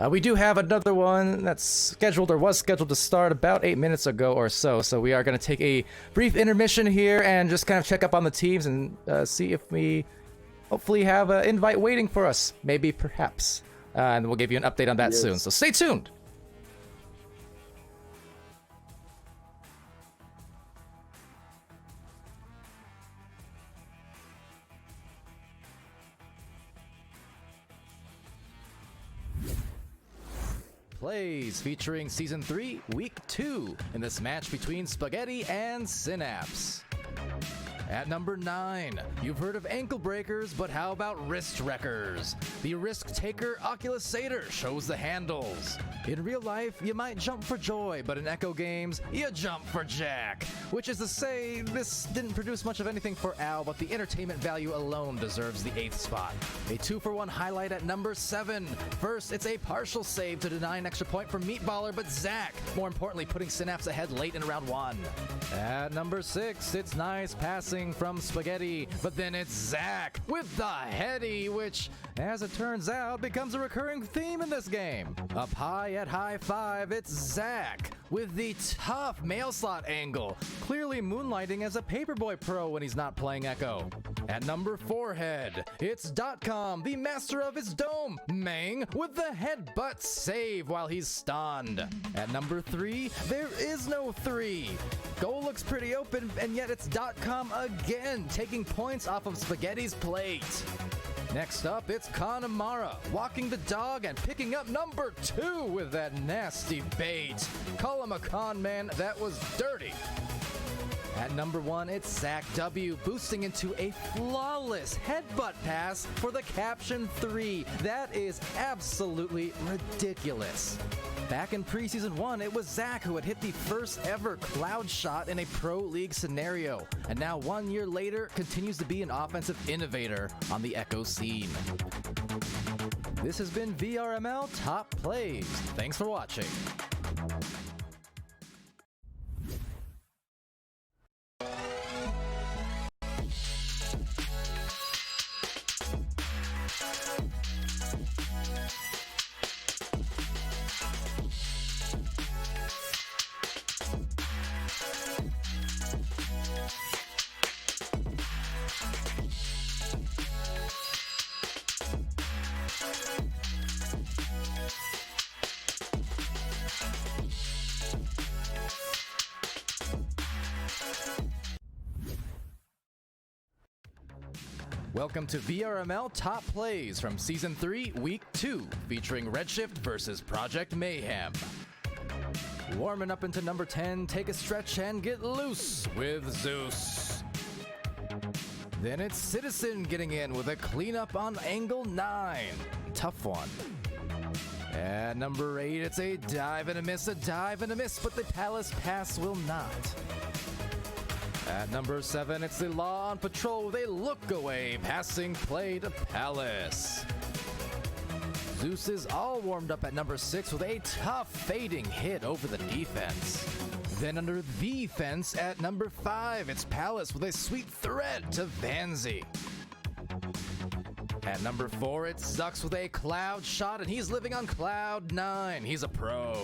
We do have another one that's scheduled, or was scheduled to start about 8 minutes ago or so, so we are going to take a brief intermission here and just kind of check up on the teams and see if we hopefully have an invite waiting for us, maybe, perhaps, and we'll give you an update on that soon, so stay tuned. Plays featuring Season 3, Week 2, in this match between Spaghetti and Synapse. At number 9, you've heard of ankle breakers, but how about wrist wreckers? The risk taker Oculus Satyr shows the handles. In real life, you might jump for joy, but in Echo games, you jump for Jack. Which is to say, this didn't produce much of anything for Al, but the entertainment value alone deserves the 8th spot. A 2-for-1 highlight at number 7. First, it's a partial save to deny an extra point for Meatballer, but Zach, more importantly, putting Synapse ahead late in round 1. At number 6, it's nice passing from Spaghetti, but then it's Zach with the heady, which, as it turns out, becomes a recurring theme in this game. Up high at high 5, it's Zach with the tough mail slot angle, clearly moonlighting as a Paperboy pro when he's not playing Echo. At number 4 head, it's .com, the master of his dome, Mang, with the headbutt save while he's stunned. At number 3, there is no 3. Goal looks pretty open, and yet it's .com again, taking points off of Spaghetti's plate. Next up, it's Connemara, walking the dog and picking up number 2 with that nasty bait. Call him a con man, that was dirty. At number 1, it's Zach W, boosting into a flawless headbutt pass for the Caption 3. That is absolutely ridiculous. Back in preseason 1, it was Zach who had hit the first ever cloud shot in a pro league scenario, and now 1 year later continues to be an offensive innovator on the Echo scene. This has been VRML Top Plays. Thanks for watching. Welcome to VRML Top Plays from Season 3, Week 2, featuring Redshift versus Project Mayhem. Warming up into number 10, take a stretch and get loose with Zeus. Then it's Citizen getting in with a cleanup on Angle 9. Tough one. At number 8, it's a dive and a miss, but the Palace pass will not. At number 7, it's the Law on Patrol with a look-away passing play to Palace. Zeus is all warmed up at number 6 with a tough fading hit over the defense. Then under the fence at number 5, it's Palace with a sweet thread to Vanzi. At number 4, it's Zux with a cloud shot, and he's living on cloud 9. He's a pro.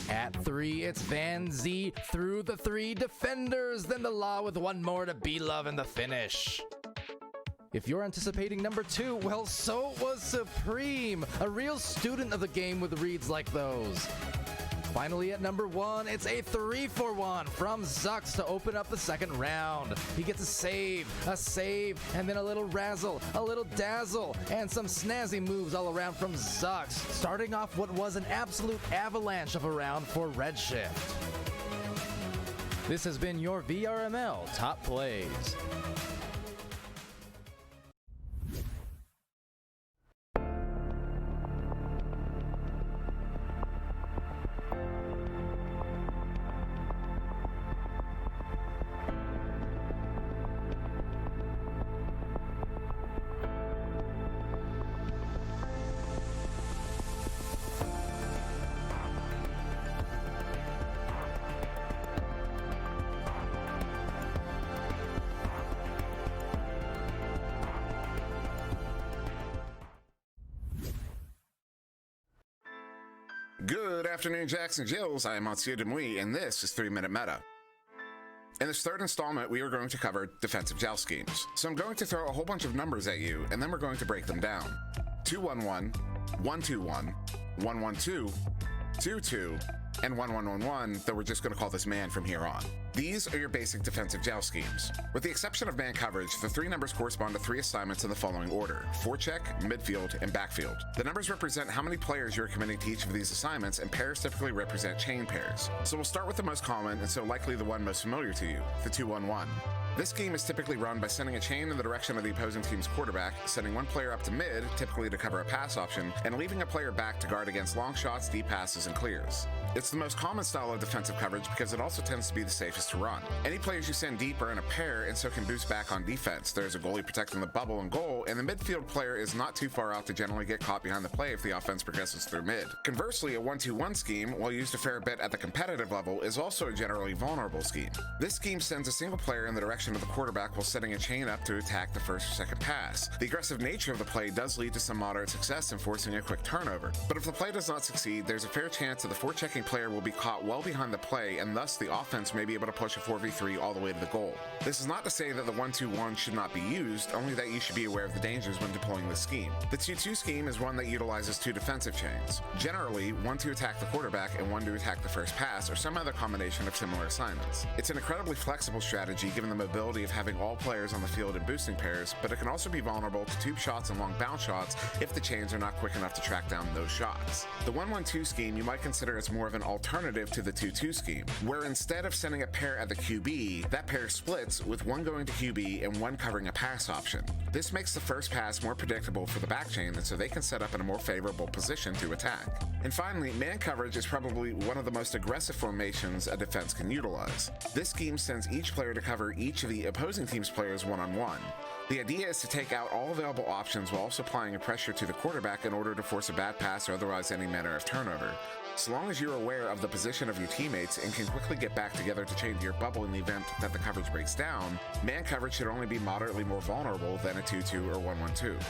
At 3, it's Van Z through the 3 defenders, then the Law with 1 more to B-Love in the finish. If you're anticipating number 2, well, so was Supreme, a real student of the game with reads like those. Finally, at number 1, it's a 3-for-1 from Zux to open up the second round. He gets a save, and then a little razzle, a little dazzle, and some snazzy moves all around from Zux, starting off what was an absolute avalanche of a round for Redshift. This has been your VRML Top Plays. Good afternoon, Jacks and Jills. I am Monsieur Demouy, and this is 3-Minute Meta. In this third installment, we are going to cover defensive joust schemes. So I'm going to throw a whole bunch of numbers at you, and then we're going to break them down. 2-1-1, 1-2-1, 1-1-2, 2-2, and 1-1-1-1, though we're just going to call this man from here on. These are your basic defensive joust schemes. With the exception of man coverage, the 3 numbers correspond to 3 assignments in the following order: forecheck, midfield, and backfield. The numbers represent how many players you're committing to each of these assignments, and pairs typically represent chain pairs. So we'll start with the most common, and so likely the one most familiar to you, the 2-1-1. This scheme is typically run by sending a chain in the direction of the opposing team's quarterback, sending one player up to mid, typically to cover a pass option, and leaving a player back to guard against long shots, deep passes, and clears. It's the most common style of defensive coverage because it also tends to be the safest to run. Any players you send deep are in a pair and so can boost back on defense. There's a goalie protecting the bubble and goal, and the midfield player is not too far out to generally get caught behind the play if the offense progresses through mid. Conversely, a 1-2-1 scheme, while used a fair bit at the competitive level, is also a generally vulnerable scheme. This scheme sends a single player in the direction of the quarterback while setting a chain up to attack the first or second pass. The aggressive nature of the play does lead to some moderate success in forcing a quick turnover, but if the play does not succeed, there's a fair chance that the forechecking player will be caught well behind the play, and thus the offense may be able to push a 4v3 all the way to the goal. This is not to say that the 1-2-1 should not be used, only that you should be aware of the dangers when deploying this scheme. The 2-2 scheme is one that utilizes 2 defensive chains, generally one to attack the quarterback and one to attack the first pass, or some other combination of similar assignments. It's an incredibly flexible strategy given the mobility of having all players on the field in boosting pairs, but it can also be vulnerable to tube shots and long bounce shots if the chains are not quick enough to track down those shots. The 1-1-2 scheme you might consider as more of an alternative to the 2-2 scheme, where instead of sending a pair at the QB, that pair splits with one going to QB and one covering a pass option. This makes the first pass more predictable for the back chain, and so they can set up in a more favorable position to attack. And finally, man coverage is probably one of the most aggressive formations a defense can utilize. This scheme sends each player to cover each of the opposing team's players one-on-one. The idea is to take out all available options while also applying a pressure to the quarterback in order to force a bad pass or otherwise any manner of turnover. So long as you're aware of the position of your teammates and can quickly get back together to change your bubble in the event that the coverage breaks down, man coverage should only be moderately more vulnerable than a 2-2 or 1-1-2.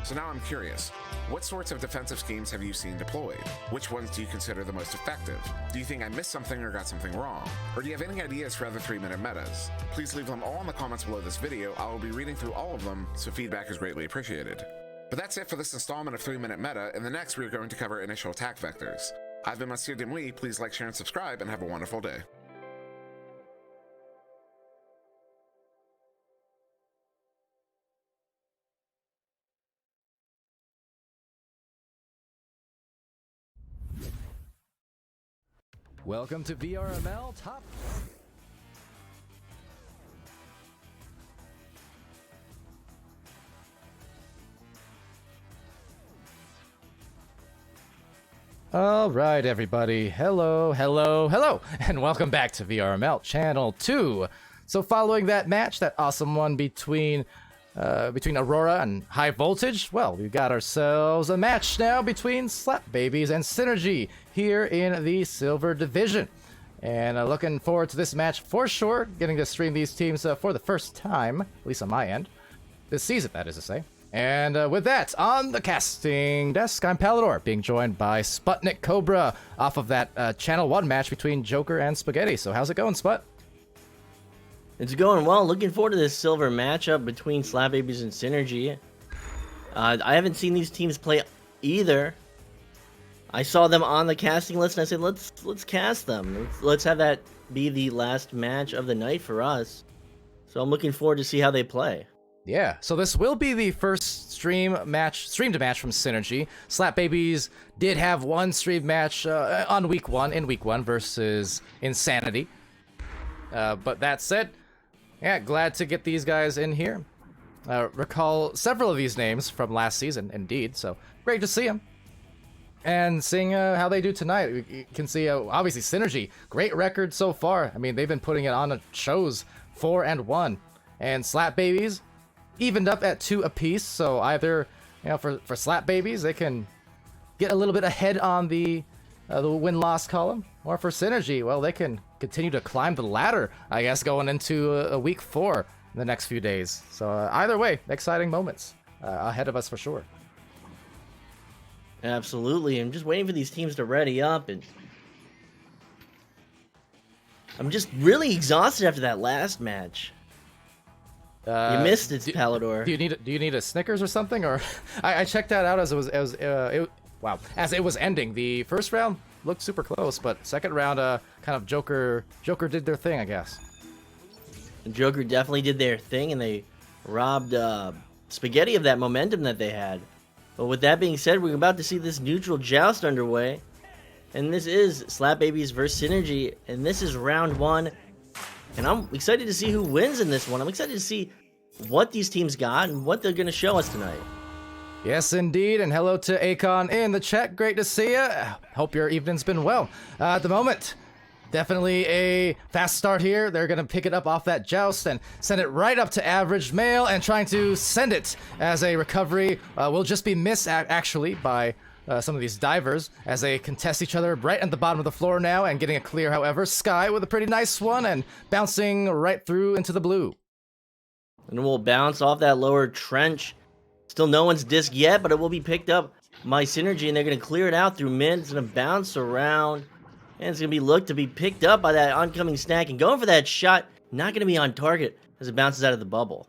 So now I'm curious, what sorts of defensive schemes have you seen deployed? Which ones do you consider the most effective? Do you think I missed something or got something wrong? Or do you have any ideas for other 3-minute metas? Please leave them all in the comments below this video. I will be reading through all of them, so feedback is greatly appreciated. But that's it for this installment of 3-minute meta. In the next, we are going to cover initial attack vectors. I've been Monsieur Demouy. Please like, share, and subscribe, and have a wonderful day. Welcome to VRML Top. All right, everybody. Hello, and welcome back to VRML Channel 2. So following that match, that awesome one between Aurora and High Voltage, well, we've got ourselves a match now between Slap Babies and Synergy here in the Silver Division. And looking forward to this match for sure, getting to stream these teams for the first time, at least on my end, this season, that is to say. And with that, on the casting desk, I'm Palidore, being joined by SputnikKobra off of that Channel 1 match between Joker and Spaghetti. So how's it going, Sput? It's going well. Looking forward to this silver matchup between Slap Babies and Synergy. I haven't seen these teams play either. I saw them on the casting list and I said, let's cast them. Let's have that be the last match of the night for us. So I'm looking forward to see how they play. Yeah, so this will be the first streamed match from Synergy. Slap Babies did have one stream match in week one versus Insanity. But that said, yeah, glad to get these guys in here. Recall several of these names from last season, indeed, so great to see them. And seeing how they do tonight, you can see, obviously, Synergy, great record so far. I mean, they've been putting it on shows 4-1. And Slap Babies evened up at 2 apiece, so either, for Slap Babies, they can get a little bit ahead on the win-loss column, or for Synergy, well, they can continue to climb the ladder, I guess, going into a week 4 in the next few days. So either way, exciting moments ahead of us for sure. Absolutely. I'm just waiting for these teams to ready up, and I'm just really exhausted after that last match. You missed it, Palidore. Do you need a Snickers or something? Or I checked that out as it was ending. The first round looked super close, but second round, kind of Joker did their thing, I guess. Joker definitely did their thing, and they robbed Spaghetti of that momentum that they had. But with that being said, we're about to see this neutral joust underway, and this is Slap Babies versus Synergy, and this is round 1. And I'm excited to see who wins in this one. I'm excited to see what these teams got and what they're going to show us tonight. Yes, indeed. And hello to Akon in the chat. Great to see you. Hope your evening's been well. At the moment, definitely a fast start here. They're going to pick it up off that joust and send it right up to average male, and trying to send it as a recovery will just be missed, actually, by some of these divers as they contest each other right at the bottom of the floor now, and getting a clear, however. Sky with a pretty nice one and bouncing right through into the blue. And we'll bounce off that lower trench. Still no one's disc yet, but it will be picked up by Synergy, and they're going to clear it out through mid. It's going to bounce around, and it's going to be looked to be picked up by that oncoming snack, and going for that shot, not going to be on target as it bounces out of the bubble.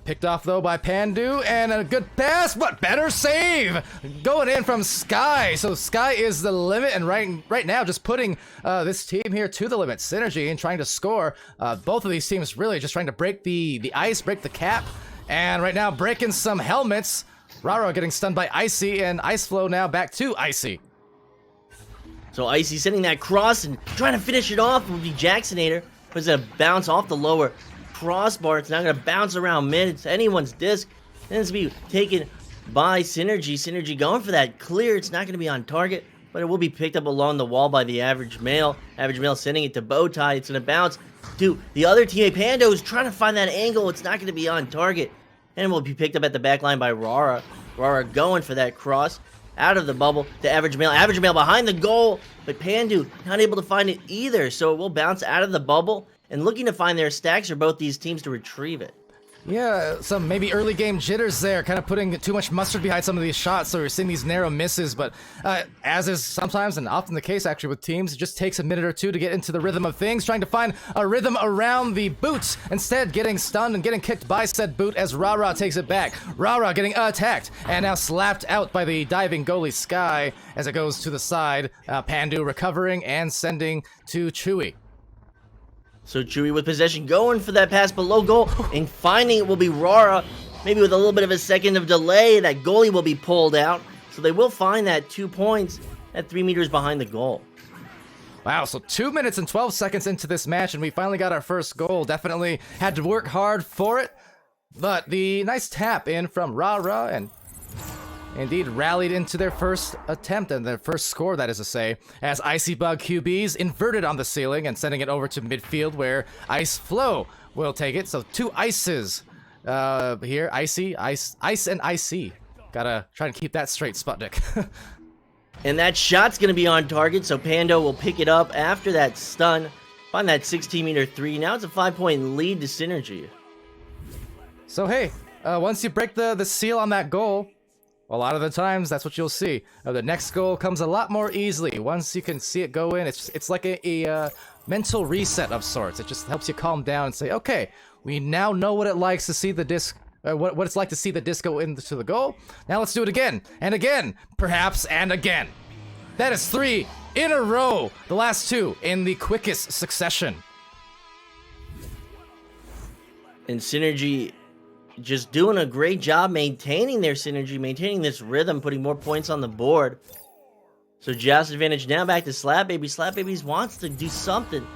Picked off, though, by Pandu, and a good pass, but better save! Going in from Sky, so Sky is the limit, and right now just putting this team here to the limit. Synergy and trying to score. Both of these teams really just trying to break the ice, break the cap, and right now breaking some helmets. Aurora getting stunned by Icy, and Ice Flow now back to Icy. So Icy sending that cross and trying to finish it off will be Jacksonator. But it's going to bounce off the lower crossbar. It's not going to bounce around mid. It's anyone's disc. Then it's going to be taken by Synergy. Synergy going for that clear. It's not going to be on target, but it will be picked up along the wall by the Average Male. Average Male sending it to Bowtie. It's going to bounce to the other teammate. Pando is trying to find that angle. It's not going to be on target. And it will be picked up at the back line by Aurora. Aurora going for that cross out of the bubble to Average Male. Average Male behind the goal, but Pandu not able to find it either. So it will bounce out of the bubble and looking to find their stacks for both these teams to retrieve it. Yeah, some maybe early game jitters there, kind of putting too much mustard behind some of these shots, so we're seeing these narrow misses, but as is sometimes and often the case actually with teams, it just takes a minute or two to get into the rhythm of things, trying to find a rhythm around the boots, instead getting stunned and getting kicked by said boot as Rara takes it back. Rara getting attacked and now slapped out by the diving goalie Sky as it goes to the side. Pandu recovering and sending to Chewy. So Chewy with possession, going for that pass below goal, and finding it will be Rara. Maybe with a little bit of a second of delay, that goalie will be pulled out. So they will find that 2 points at 3 meters behind the goal. Wow, so 2 minutes and 12 seconds into this match, and we finally got our first goal. Definitely had to work hard for it, but the nice tap in from Rara and indeed rallied into their first attempt and their first score, that is to say, as Icy Bug QBs inverted on the ceiling and sending it over to midfield where Ice Flow will take it. So 2 ices here, Icy, Ice, and Icy. Gotta try to keep that straight, Sputnik. And that shot's going to be on target, so Pando will pick it up after that stun. Find that 16-meter 3. Now it's a 5-point lead to Synergy. So hey, once you break the seal on that goal, a lot of the times, that's what you'll see. The next goal comes a lot more easily. Once you can see it go in, it's like a mental reset of sorts. It just helps you calm down and say, okay, we now know what it likes to see the disc, what it's like to see the disc go into the goal. Now let's do it again, and again, perhaps, and again. That is 3 in a row. The last 2 in the quickest succession. And Synergy just doing a great job maintaining their synergy, maintaining this rhythm, putting more points on the board. So Joust advantage now back to Slap Baby. Slap Babies wants to do something.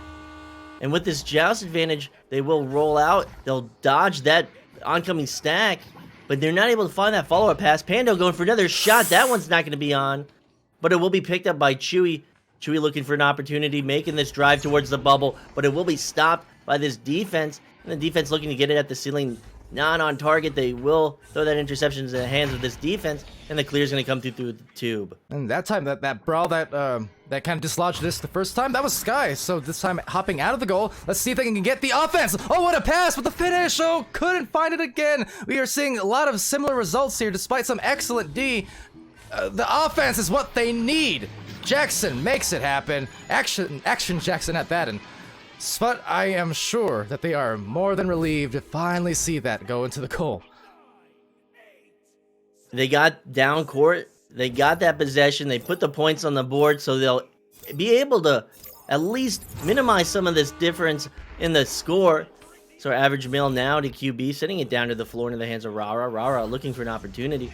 And with this Joust advantage, they will roll out. They'll dodge that oncoming stack, but they're not able to find that follow-up pass. Pando going for another shot. That one's not going to be on, but it will be picked up by Chewy. Chewy looking for an opportunity, making this drive towards the bubble, but it will be stopped by this defense. And the defense looking to get it at the ceiling. Not on target. They will throw that interception into the hands of this defense, and the clear is going to come through the tube. And that time, that brawl that kind of dislodged this the first time, that was Sky. So this time, hopping out of the goal, let's see if they can get the offense. Oh, what a pass with the finish! Oh, couldn't find it again. We are seeing a lot of similar results here, despite some excellent D. The offense is what they need. Jackson makes it happen. Action Jackson at that, and Sput, I am sure that they are more than relieved to finally see that go into the goal. They got down court. They got that possession. They put the points on the board, so they'll be able to at least minimize some of this difference in the score. So our Average Male now to QB, sending it down to the floor into the hands of Rara. Rara looking for an opportunity.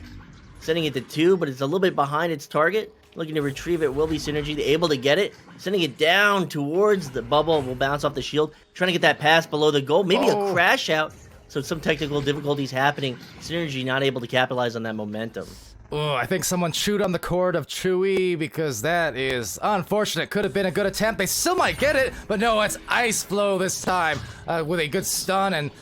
Sending it to 2, but it's a little bit behind its target. Looking to retrieve it will be Synergy. They're able to get it. Sending it down towards the bubble. Will bounce off the shield. Trying to get that pass below the goal. Maybe a crash out. So some technical difficulties happening. Synergy not able to capitalize on that momentum. Oh, I think someone chewed on the cord of Chewy because that is unfortunate. Could have been a good attempt. They still might get it, but no, it's Ice Flow this time with a good stun and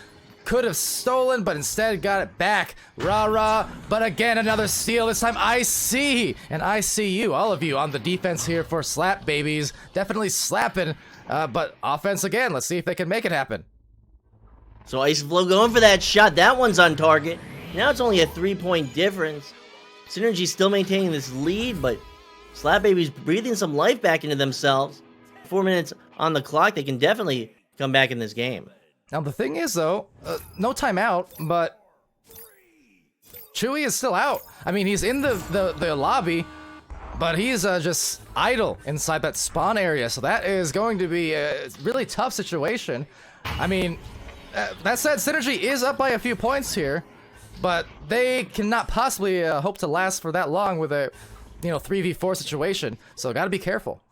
could have stolen, but instead got it back. Rah-rah, but again, another steal. This time I see, and I see you, all of you on the defense here for Slap Babies. Definitely slapping, but offense again. Let's see if they can make it happen. So Ice Flow going for that shot. That one's on target. Now it's only a 3-point difference. Synergy still maintaining this lead, but Slap Babies breathing some life back into themselves. 4 minutes on the clock. They can definitely come back in this game. Now the thing is though, no timeout, but Chewy is still out. I mean, he's in the lobby, but he's just idle inside that spawn area. So that is going to be a really tough situation. I mean, that said, Synergy is up by a few points here, but they cannot possibly hope to last for that long with a 3v4 situation. So gotta be careful.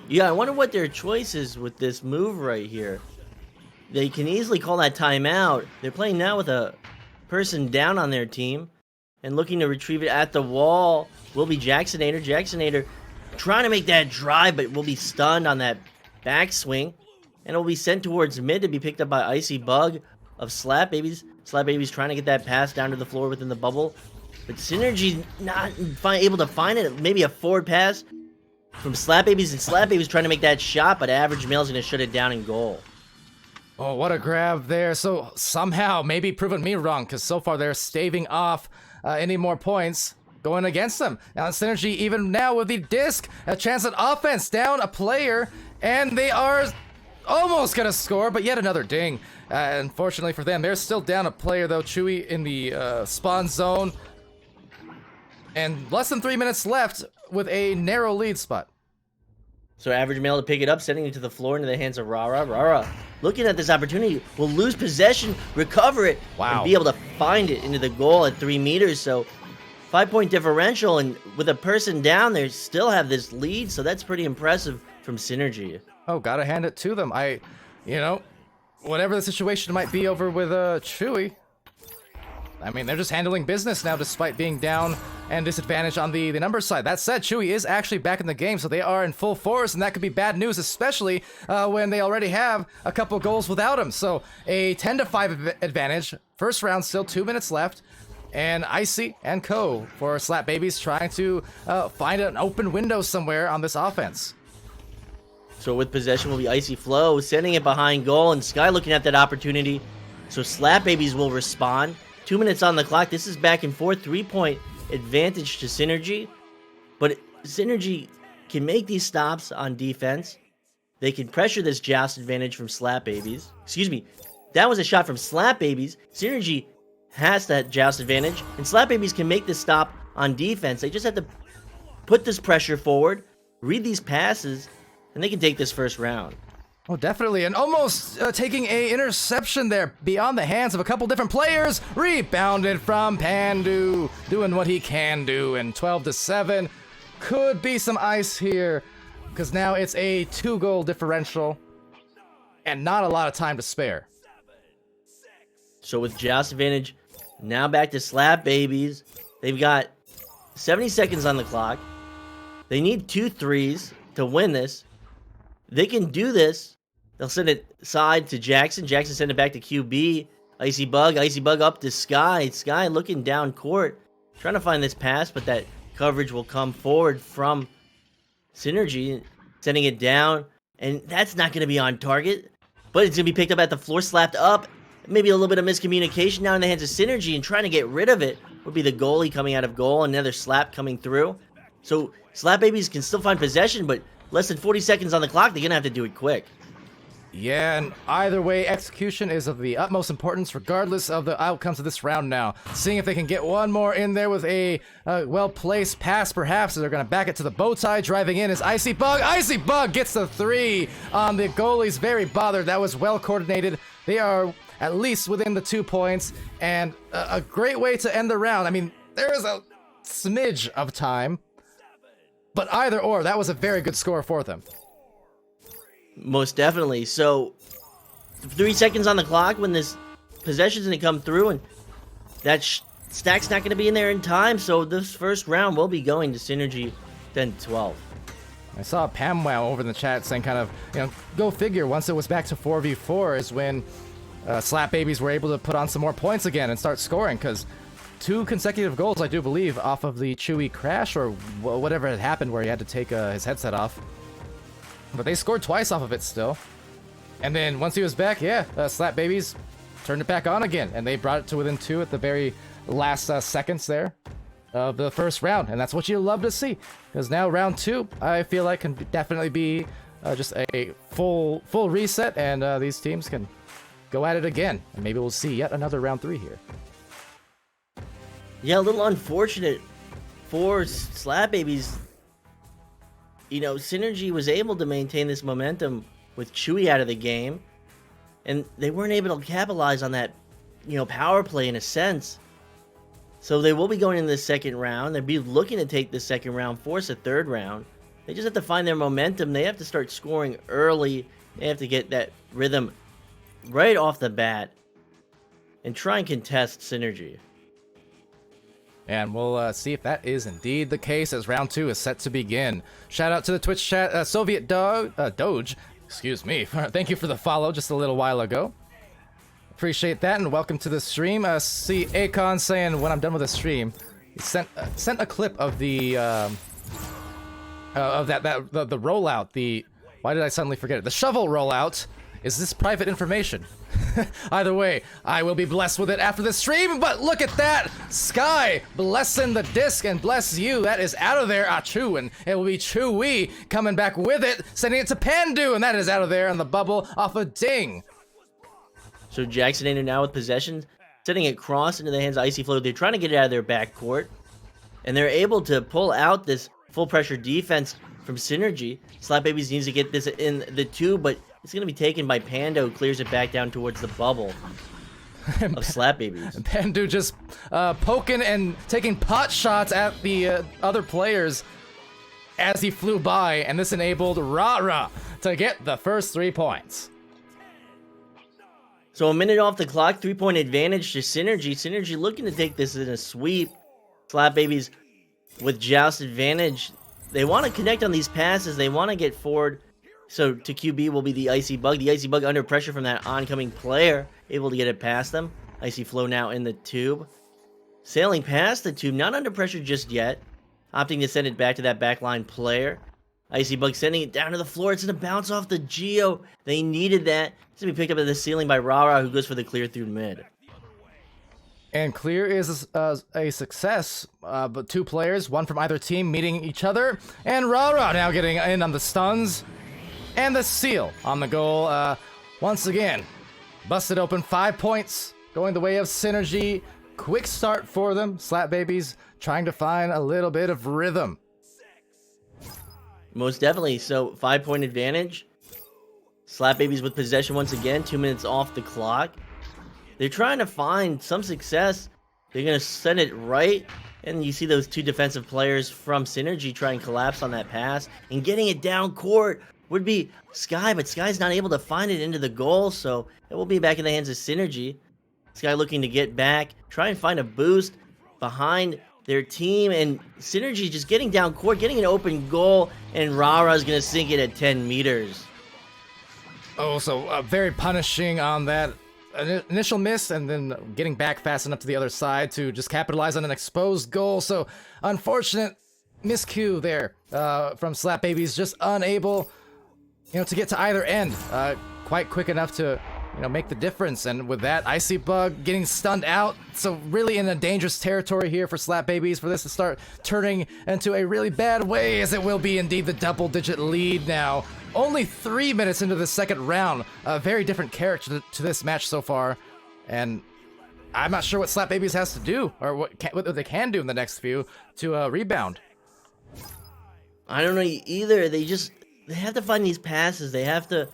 Yeah, I wonder what their choice is with this move right here. They can easily call that timeout. They're playing now with a person down on their team and looking to retrieve it at the wall will be Jacksonator. Jacksonator trying to make that drive, but will be stunned on that backswing. And it will be sent towards mid to be picked up by Icy Bug of Slap Babies. Slap Babies trying to get that pass down to the floor within the bubble. But Synergy not able to find it. Maybe a forward pass from Slap Babies, and Slap Babies trying to make that shot, but Average Male's going to shut it down in goal. Oh, what a grab there. So somehow, maybe proving me wrong, because so far they're staving off any more points going against them. Now Synergy, even now with the disc, a chance at offense, down a player, and they are almost going to score, but yet another ding. Unfortunately for them, they're still down a player, though. Chewy in the spawn zone. And less than 3 minutes left with a narrow lead spot. So Average Male to pick it up, sending it to the floor into the hands of Aurora. Aurora, looking at this opportunity, will lose possession, recover it, and be able to find it into the goal at 3 meters. So 5-point differential, and with a person down, they still have this lead. So that's pretty impressive from Synergy. Oh, gotta hand it to them. Whatever the situation might be over with Chewy, I mean, they're just handling business now despite being down and disadvantaged on the numbers side. That said, Chewy is actually back in the game, so they are in full force, and that could be bad news, especially when they already have a couple goals without him. So a 10-5 advantage. First round, still 2 minutes left. And Icy and Co. for Slap Babies trying to find an open window somewhere on this offense. So with possession will be Icy Flow, sending it behind goal, and Sky looking at that opportunity. So Slap Babies will respond. 2 minutes on the clock. This is back and forth. 3-point advantage to Synergy. But Synergy can make these stops on defense. They can pressure this joust advantage from Slap Babies. Excuse me. That was a shot from Slap Babies. Synergy has that joust advantage. And Slap Babies can make this stop on defense. They just have to put this pressure forward, read these passes, and they can take this first round. Oh, definitely, and almost taking a interception there beyond the hands of a couple different players. Rebounded from Pandu, doing what he can do, and 12-7. Could be some ice here, because now it's a 2-goal differential, and not a lot of time to spare. So with joust advantage, now back to Slap Babies. They've got 70 seconds on the clock. They need 2 threes to win this. They can do this. They'll send it side to Jackson. Jackson send it back to QB. Icy Bug up to Sky. Sky looking down court, trying to find this pass, but that coverage will come forward from Synergy, sending it down. And that's not going to be on target, but it's going to be picked up at the floor, slapped up. Maybe a little bit of miscommunication now in the hands of Synergy, and trying to get rid of it would be the goalie coming out of goal. Another slap coming through. So Slap Babies can still find possession, but less than 40 seconds on the clock. They're going to have to do it quick. Yeah, and either way, execution is of the utmost importance regardless of the outcomes of this round now. Seeing if they can get one more in there with a well-placed pass, perhaps. They're going to back it to the bow tie. Driving in is Icy Bug. Icy Bug gets the 3 on the goalies. Very bothered. That was well coordinated. They are at least within the 2 points, and a great way to end the round. I mean, there is a smidge of time, but either or, that was a very good score for them. Most definitely. So 3 seconds on the clock when this possession's going to come through, and that stack's not going to be in there in time. So this first round will be going to Synergy 10-12. I saw Pamwow over in the chat saying kind of, go figure, once it was back to 4v4 is when Slap Babies were able to put on some more points again and start scoring, because 2 consecutive goals, I do believe, off of the Chewy crash or whatever had happened where he had to take his headset off. But they scored twice off of it still. And then once he was back, Slap Babies turned it back on again, and they brought it to within 2 at the very last seconds there of the first round. And that's what you love to see, because now round 2, I feel like can definitely be just a full reset, and these teams can go at it again. And maybe we'll see yet another round 3 here. Yeah, a little unfortunate for Slap Babies. Synergy was able to maintain this momentum with Chewy out of the game, and they weren't able to capitalize on that, power play in a sense. So they will be going into the second round. They'll be looking to take the second round, force a third round. They just have to find their momentum. They have to start scoring early. They have to get that rhythm right off the bat and try and contest Synergy. And we'll see if that is indeed the case as round 2 is set to begin. Shout out to the Twitch chat, Soviet Doge. Excuse me. Thank you for the follow just a little while ago. Appreciate that, and welcome to the stream. See Akon saying when I'm done with the stream, he sent a clip of the the rollout. Why did I suddenly forget it? The shovel rollout. Is this private information? Either way, I will be blessed with it after the stream, but look at that! Sky blessing the disc and bless you. That is out of there, Achoo, and it will be Chewy coming back with it, sending it to Pandu, and that is out of there on the bubble off a ding. So Jacksonator now with possession, sending it cross into the hands of Icy Flow. They're trying to get it out of their backcourt, and they're able to pull out this full pressure defense from Synergy. Slap Babies needs to get this in the tube, but it's going to be taken by Pando, who clears it back down towards the bubble of Slap Babies. Pandu just poking and taking pot shots at the other players as he flew by, and this enabled Rara to get the first 3 points. So a minute off the clock, 3-point advantage to Synergy. Synergy looking to take this in a sweep. Slap Babies with Joust advantage. They want to connect on these passes. They want to get forward. So to QB will be the Icy Bug. The Icy Bug under pressure from that oncoming player, able to get it past them. Icy Flow now in the tube. Sailing past the tube, not under pressure just yet. Opting to send it back to that backline player. Icy Bug sending it down to the floor. It's going to bounce off the Geo. They needed that. It's going to be picked up at the ceiling by Rara, who goes for the clear through mid. And clear is a success, but 2 players, one from either team, meeting each other. And Rara now getting in on the stuns. And the seal on the goal. Once again, busted open 5 points, going the way of Synergy. Quick start for them. Slap Babies trying to find a little bit of rhythm. Most definitely. So 5-point advantage. Slap Babies with possession once again. 2 minutes off the clock. They're trying to find some success. They're going to send it right. And you see those 2 defensive players from Synergy try and collapse on that pass. And getting it down court would be Sky, but Sky's not able to find it into the goal, so it will be back in the hands of Synergy. Sky looking to get back, try and find a boost behind their team, and Synergy just getting down court, getting an open goal, and Rara's going to sink it at 10 meters. Oh, so very punishing on that initial miss, and then getting back fast enough to the other side to just capitalize on an exposed goal. So unfortunate miscue there from Slap Babies, just unable to get to either end quite quick enough to, make the difference. And with that, Icy Bug getting stunned out. So really in a dangerous territory here for Slap Babies for this to start turning into a really bad way, as it will be indeed the double-digit lead now. Only 3 minutes into the second round. A very different character to this match so far. And I'm not sure what Slap Babies has to do, or what they can do in the next few to rebound. I don't know either. They have to find these passes. They have to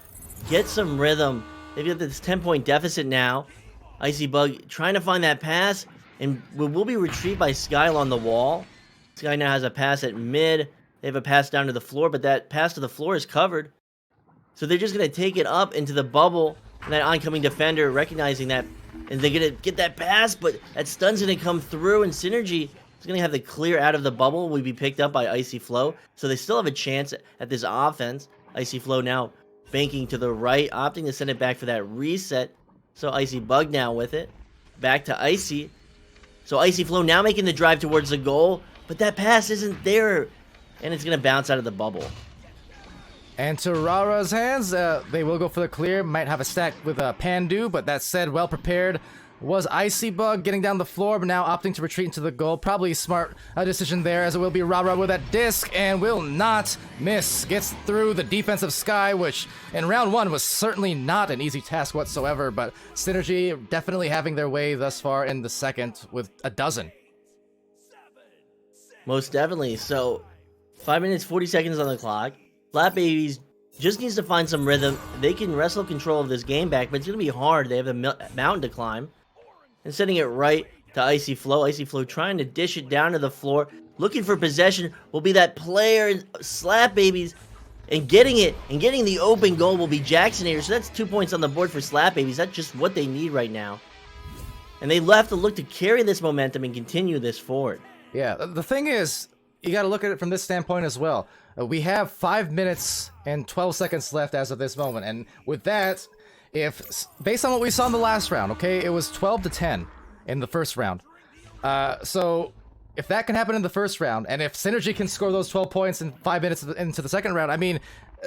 get some rhythm. They've got this 10-point deficit now. Icy Bug trying to find that pass, and will be retrieved by Skyle on the wall. Sky now has a pass at mid. They have a pass down to the floor, but that pass to the floor is covered. So they're just going to take it up into the bubble, and that oncoming defender recognizing that, and they're going to get that pass, but that stun's going to come through, and Synergy is going to have the clear out of the bubble. Will be picked up by Icy Flow. So they still have a chance at this offense. Icy Flow now banking to the right, opting to send it back for that reset. So Icy Bug now with it. Back to Icy. So Icy Flow now making the drive towards the goal, but that pass isn't there, and it's going to bounce out of the bubble. And to Rara's hands, they will go for the clear. Might have a stack with Pandu, but that said, well prepared was Icy Bug getting down the floor, but now opting to retreat into the goal. Probably a smart decision there, as it will be Rara with that disc, and will not miss. Gets through the defensive Sky, which in round 1 was certainly not an easy task whatsoever, but Synergy definitely having their way thus far in the second with a dozen. Most definitely. So 5 minutes, 40 seconds on the clock. Slap Babies just needs to find some rhythm. They can wrestle control of this game back, but it's going to be hard. They have a mountain to climb. And sending it right to Icy Flow. Icy Flow trying to dish it down to the floor. Looking for possession will be that player, Slap Babies. And getting it, and getting the open goal will be Jacksonator. So that's 2 points on the board for Slap Babies. That's just what they need right now. And they have to look to carry this momentum and continue this forward. Yeah, the thing is, you got to look at it from this standpoint as well. We have 5 minutes and 12 seconds left as of this moment. And with that, if based on what we saw in the last round, okay, it was 12-10 in the first round. So if that can happen in the first round, and if Synergy can score those 12 points in 5 minutes into the second round, I mean,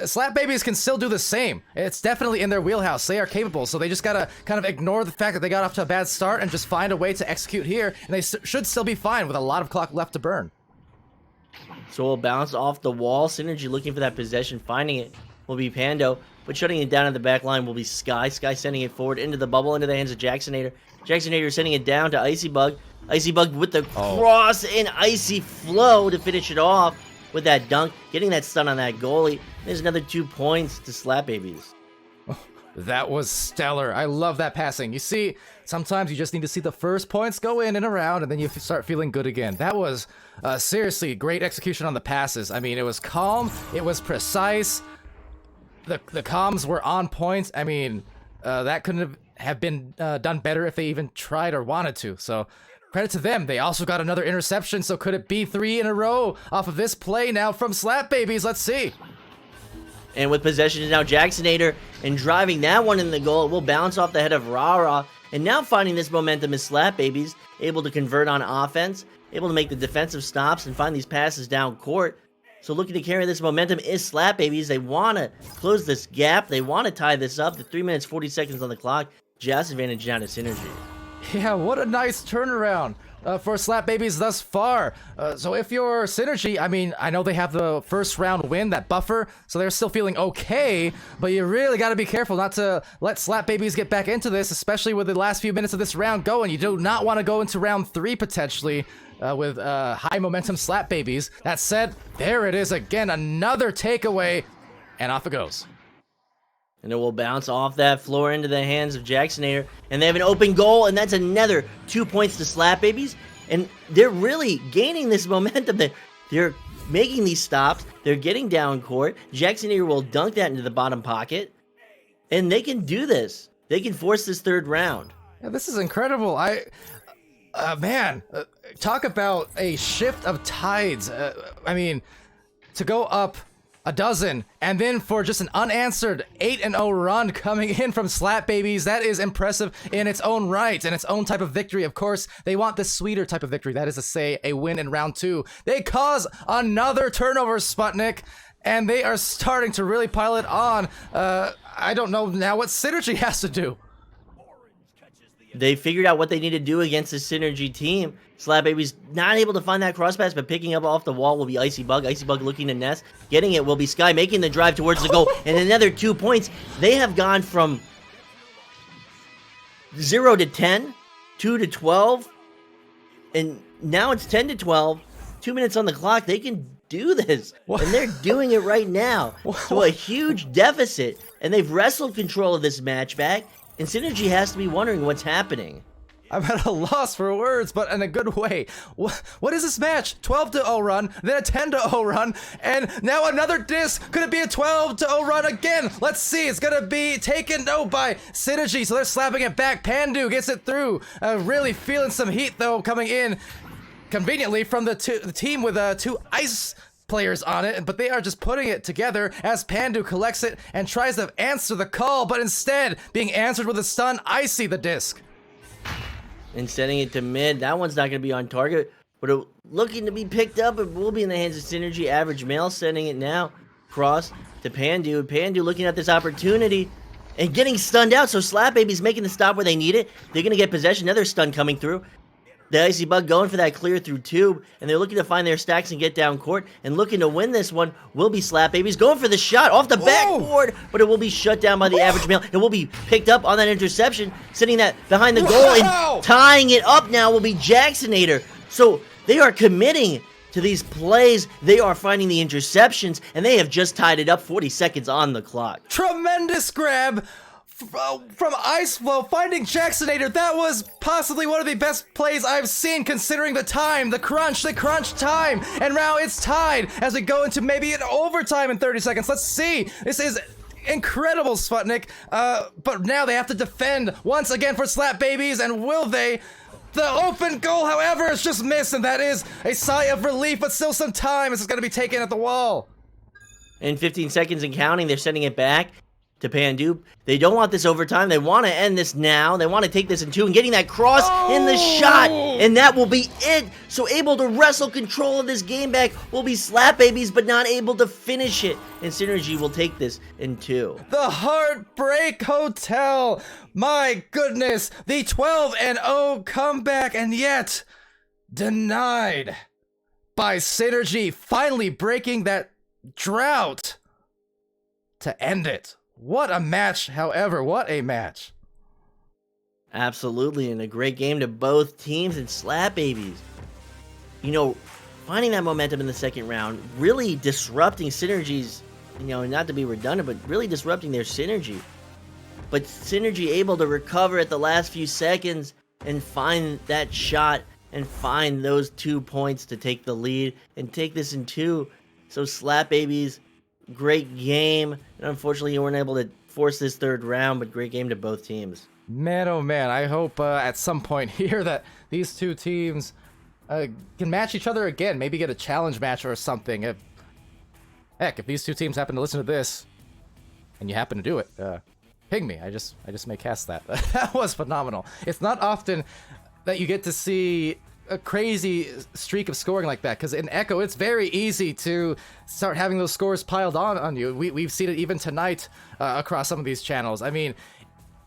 Slap Babies can still do the same. It's definitely in their wheelhouse. They are capable, so they just gotta kind of ignore the fact that they got off to a bad start and just find a way to execute here, and they should still be fine with a lot of clock left to burn. So we'll bounce off the wall. Synergy looking for that possession, finding it will be Pando, but shutting it down at the back line will be Sky. Sky sending it forward into the bubble, into the hands of Jacksonator. Jacksonator sending it down to Icy Bug. Icy Bug with the cross and Icy Flow to finish it off with that dunk, getting that stun on that goalie. There's another 2 points to Slap Babies. That was stellar. I love that passing. You see, sometimes you just need to see the first points go in and around, and then you start feeling good again. That was seriously great execution on the passes. I mean, it was calm, it was precise. The comms were on point. I mean, that couldn't have been done better if they even tried or wanted to. So credit to them. They also got another interception. So could it be 3 in a row off of this play now from Slap Babies? Let's see. And with possession is now Jacksonator, and driving that one in the goal, it will bounce off the head of Aurora. And now finding this momentum is Slap Babies, able to convert on offense, able to make the defensive stops and find these passes down court. So looking to carry this momentum is Slap Babies. They want to close this gap. They want to tie this up. The 3 minutes, 40 seconds on the clock. Just advantage down to Synergy. Yeah, what a nice turnaround for Slap Babies thus far. So if you're Synergy, I mean, I know they have the first round win, that buffer, so they're still feeling okay, but you really got to be careful not to let Slap Babies get back into this, especially with the last few minutes of this round going. You do not want to go into round 3 potentially with high momentum Slap Babies. That said, there it is again, another takeaway, and off it goes. And it will bounce off that floor into the hands of Jacksonator. And they have an open goal, and that's another 2 points to Slap Babies. And they're really gaining this momentum. They're making these stops. They're getting down court. Jacksonator will dunk that into the bottom pocket. And they can do this. They can force this third round. Yeah, this is incredible. Man, talk about a shift of tides. I mean, to go up a dozen, and then for just an unanswered 8-0 run coming in from Slap Babies, that is impressive in its own right, and its own type of victory. Of course, they want the sweeter type of victory, that is to say, a win in round 2. They cause another turnover, Sputnik, and they are starting to really pile it on. I don't know now what Synergy has to do. They figured out what they need to do against the Synergy team. Slap Babies not able to find that cross pass, but picking up off the wall will be Icy Bug. Icy Bug looking to nest. Getting it will be Sky, making the drive towards the goal. And another 2 points. They have gone from 0 to 10, 2 to 12, and now it's 10 to 12. 2 minutes on the clock. They can do this. And they're doing it right now. So a huge deficit. And they've wrestled control of this match back. And Synergy has to be wondering what's happening. I'm at a loss for words, but in a good way. What is this match? 12-0 run, then a 10-0 run, and now another disc. Could it be a 12-0 run again? Let's see. It's gonna be taken by Synergy, so they're slapping it back. Pandu gets it through. Really feeling some heat though coming in conveniently from the team with 2 ice players on it, but they are just putting it together as Pandu collects it and tries to answer the call, but instead being answered with a stun. Icy the disc. And sending it to mid. That one's not going to be on target, but it, looking to be picked up. It will be in the hands of Synergy. Average Male sending it now. Cross to Pandu. Pandu looking at this opportunity and getting stunned out. So Slap Baby's making the stop where they need it. They're going to get possession. Another stun coming through. The Icy Bug going for that clear through tube, and they're looking to find their stacks and get down court, and looking to win this one will be Slap Babies. Going for the shot off the backboard, but it will be shut down by the Average Male. It will be picked up on that interception, sitting that behind the goal, and tying it up now will be Jacksonator. So they are committing to these plays. They are finding the interceptions, and they have just tied it up. 40 seconds on the clock. Tremendous grab from Ice Flow finding Jacksonator. That was possibly one of the best plays I've seen considering the time, the crunch time. And now it's tied as we go into maybe an overtime in 30 seconds. Let's see. This is incredible, Sputnik. But now they have to defend once again for Slap Babies, and will they? The open goal, however, is just missed, and that is a sigh of relief, but still some time. This is going to be taken at the wall. In 15 seconds and counting, they're sending it back to Pandu. They don't want this overtime. They want to end this now. They want to take this in 2 and getting that cross in the shot, and that will be it. So able to wrestle control of this game back will be Slap Babies, but not able to finish it. And Synergy will take this in 2. The Heartbreak Hotel. My goodness, the 12-0 comeback, and yet denied by Synergy, finally breaking that drought to end it. What a match, however, what a match. Absolutely, and a great game to both teams and Slap Babies. You know, finding that momentum in the second round, really disrupting Synergy's, you know, not to be redundant, but really disrupting their synergy. But Synergy able to recover at the last few seconds and find that shot and find those 2 points to take the lead and take this in 2. So Slap Babies, great game. And unfortunately, you weren't able to force this third round, but great game to both teams. Man, oh man, I hope at some point here that these two teams can match each other again. Maybe get a challenge match or something. If these two teams happen to listen to this, and you happen to do it, ping me. I just may cast that. That was phenomenal. It's not often that you get to see a crazy streak of scoring like that, because in Echo it's very easy to start having those scores piled on you. We've seen it even tonight across some of these channels. I mean,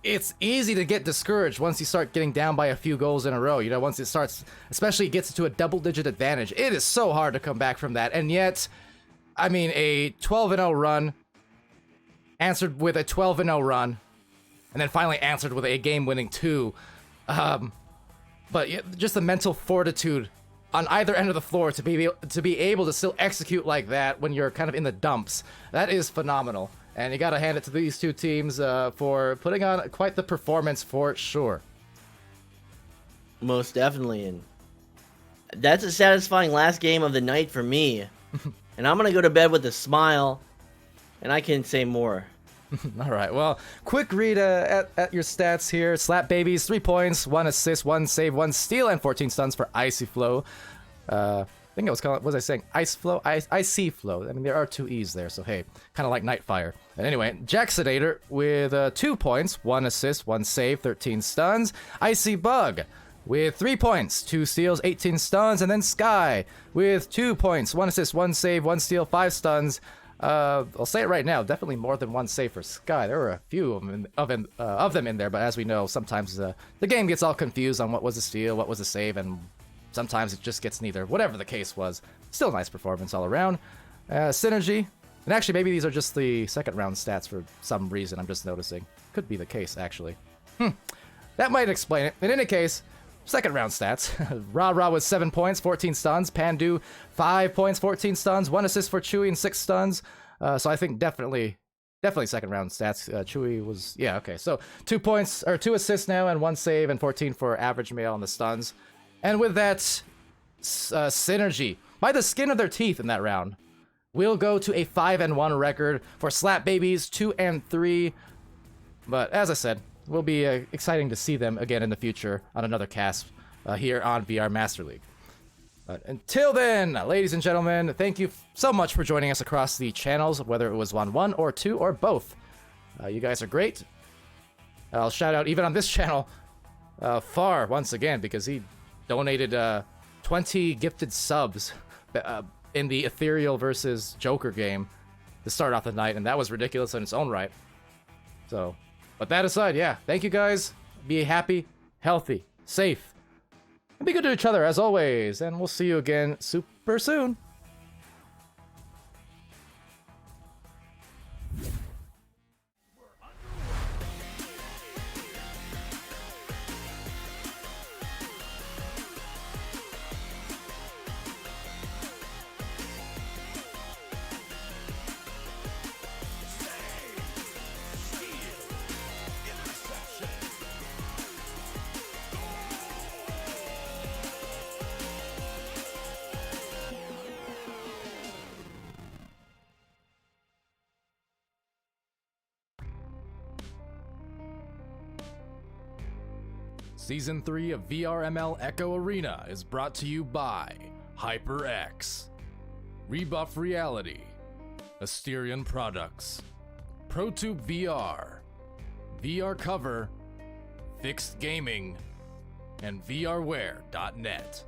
it's easy to get discouraged once you start getting down by a few goals in a row. You know, once it starts, especially gets to a double-digit advantage, it is so hard to come back from that. And yet, I mean, a 12-0 run answered with a 12-0 run, and then finally answered with a game-winning 2. But just the mental fortitude on either end of the floor to be able to still execute like that when you're kind of in the dumps, that is phenomenal. And you gotta hand it to these two teams for putting on quite the performance for sure. Most definitely, and that's a satisfying last game of the night for me. And I'm gonna go to bed with a smile, and I can't say more. All right, well, quick read at your stats here. Slap Babies, 3 points, 1 assist, 1 save, 1 steal, and 14 stuns for Icy Flow. I think I was calling, what was I saying? Ice Flow? Icy Flow. I mean, there are 2 E's there, so hey, kind of like Nightfire. And anyway, Jacksonator with 2 points, 1 assist, 1 save, 13 stuns. Icy Bug with 3 points, 2 steals, 18 stuns. And then Sky with 2 points, 1 assist, 1 save, 1 steal, 5 stuns. I'll say it right now, definitely more than 1 save for Sky. There were a few of them in there, but as we know, sometimes the game gets all confused on what was a steal, what was a save, and sometimes it just gets neither. Whatever the case was, still nice performance all around. Synergy, and actually maybe these are just the second round stats for some reason I'm just noticing. Could be the case, actually. That might explain it. In any case, second round stats. Ra with 7 points, 14 stuns. Pandu, 5 points, 14 stuns. 1 assist for Chewy and 6 stuns. So I think definitely second round stats. Chewy was, yeah, okay. So 2 points, or 2 assists now, and 1 save, and 14 for average male on the stuns. And with that, Synergy, by the skin of their teeth in that round, will go to a 5-1 record for Slap Babies, 2-3. But as I said, will be exciting to see them again in the future on another cast here on VR Master League. But until then, ladies and gentlemen, thank you so much for joining us across the channels, whether it was on 1 or 2 or both. You guys are great. I'll shout out even on this channel, Far once again, because he donated 20 gifted subs in the Ethereal versus Joker game to start off the night, and that was ridiculous in its own right. So, but that aside, yeah, thank you guys. Be happy, healthy, safe, and be good to each other as always, and we'll see you again super soon. Season 3 of VRML Echo Arena is brought to you by HyperX, Rebuff Reality, Asterion Products, ProTube VR, VR Cover, Fixed Gaming, and VRware.net.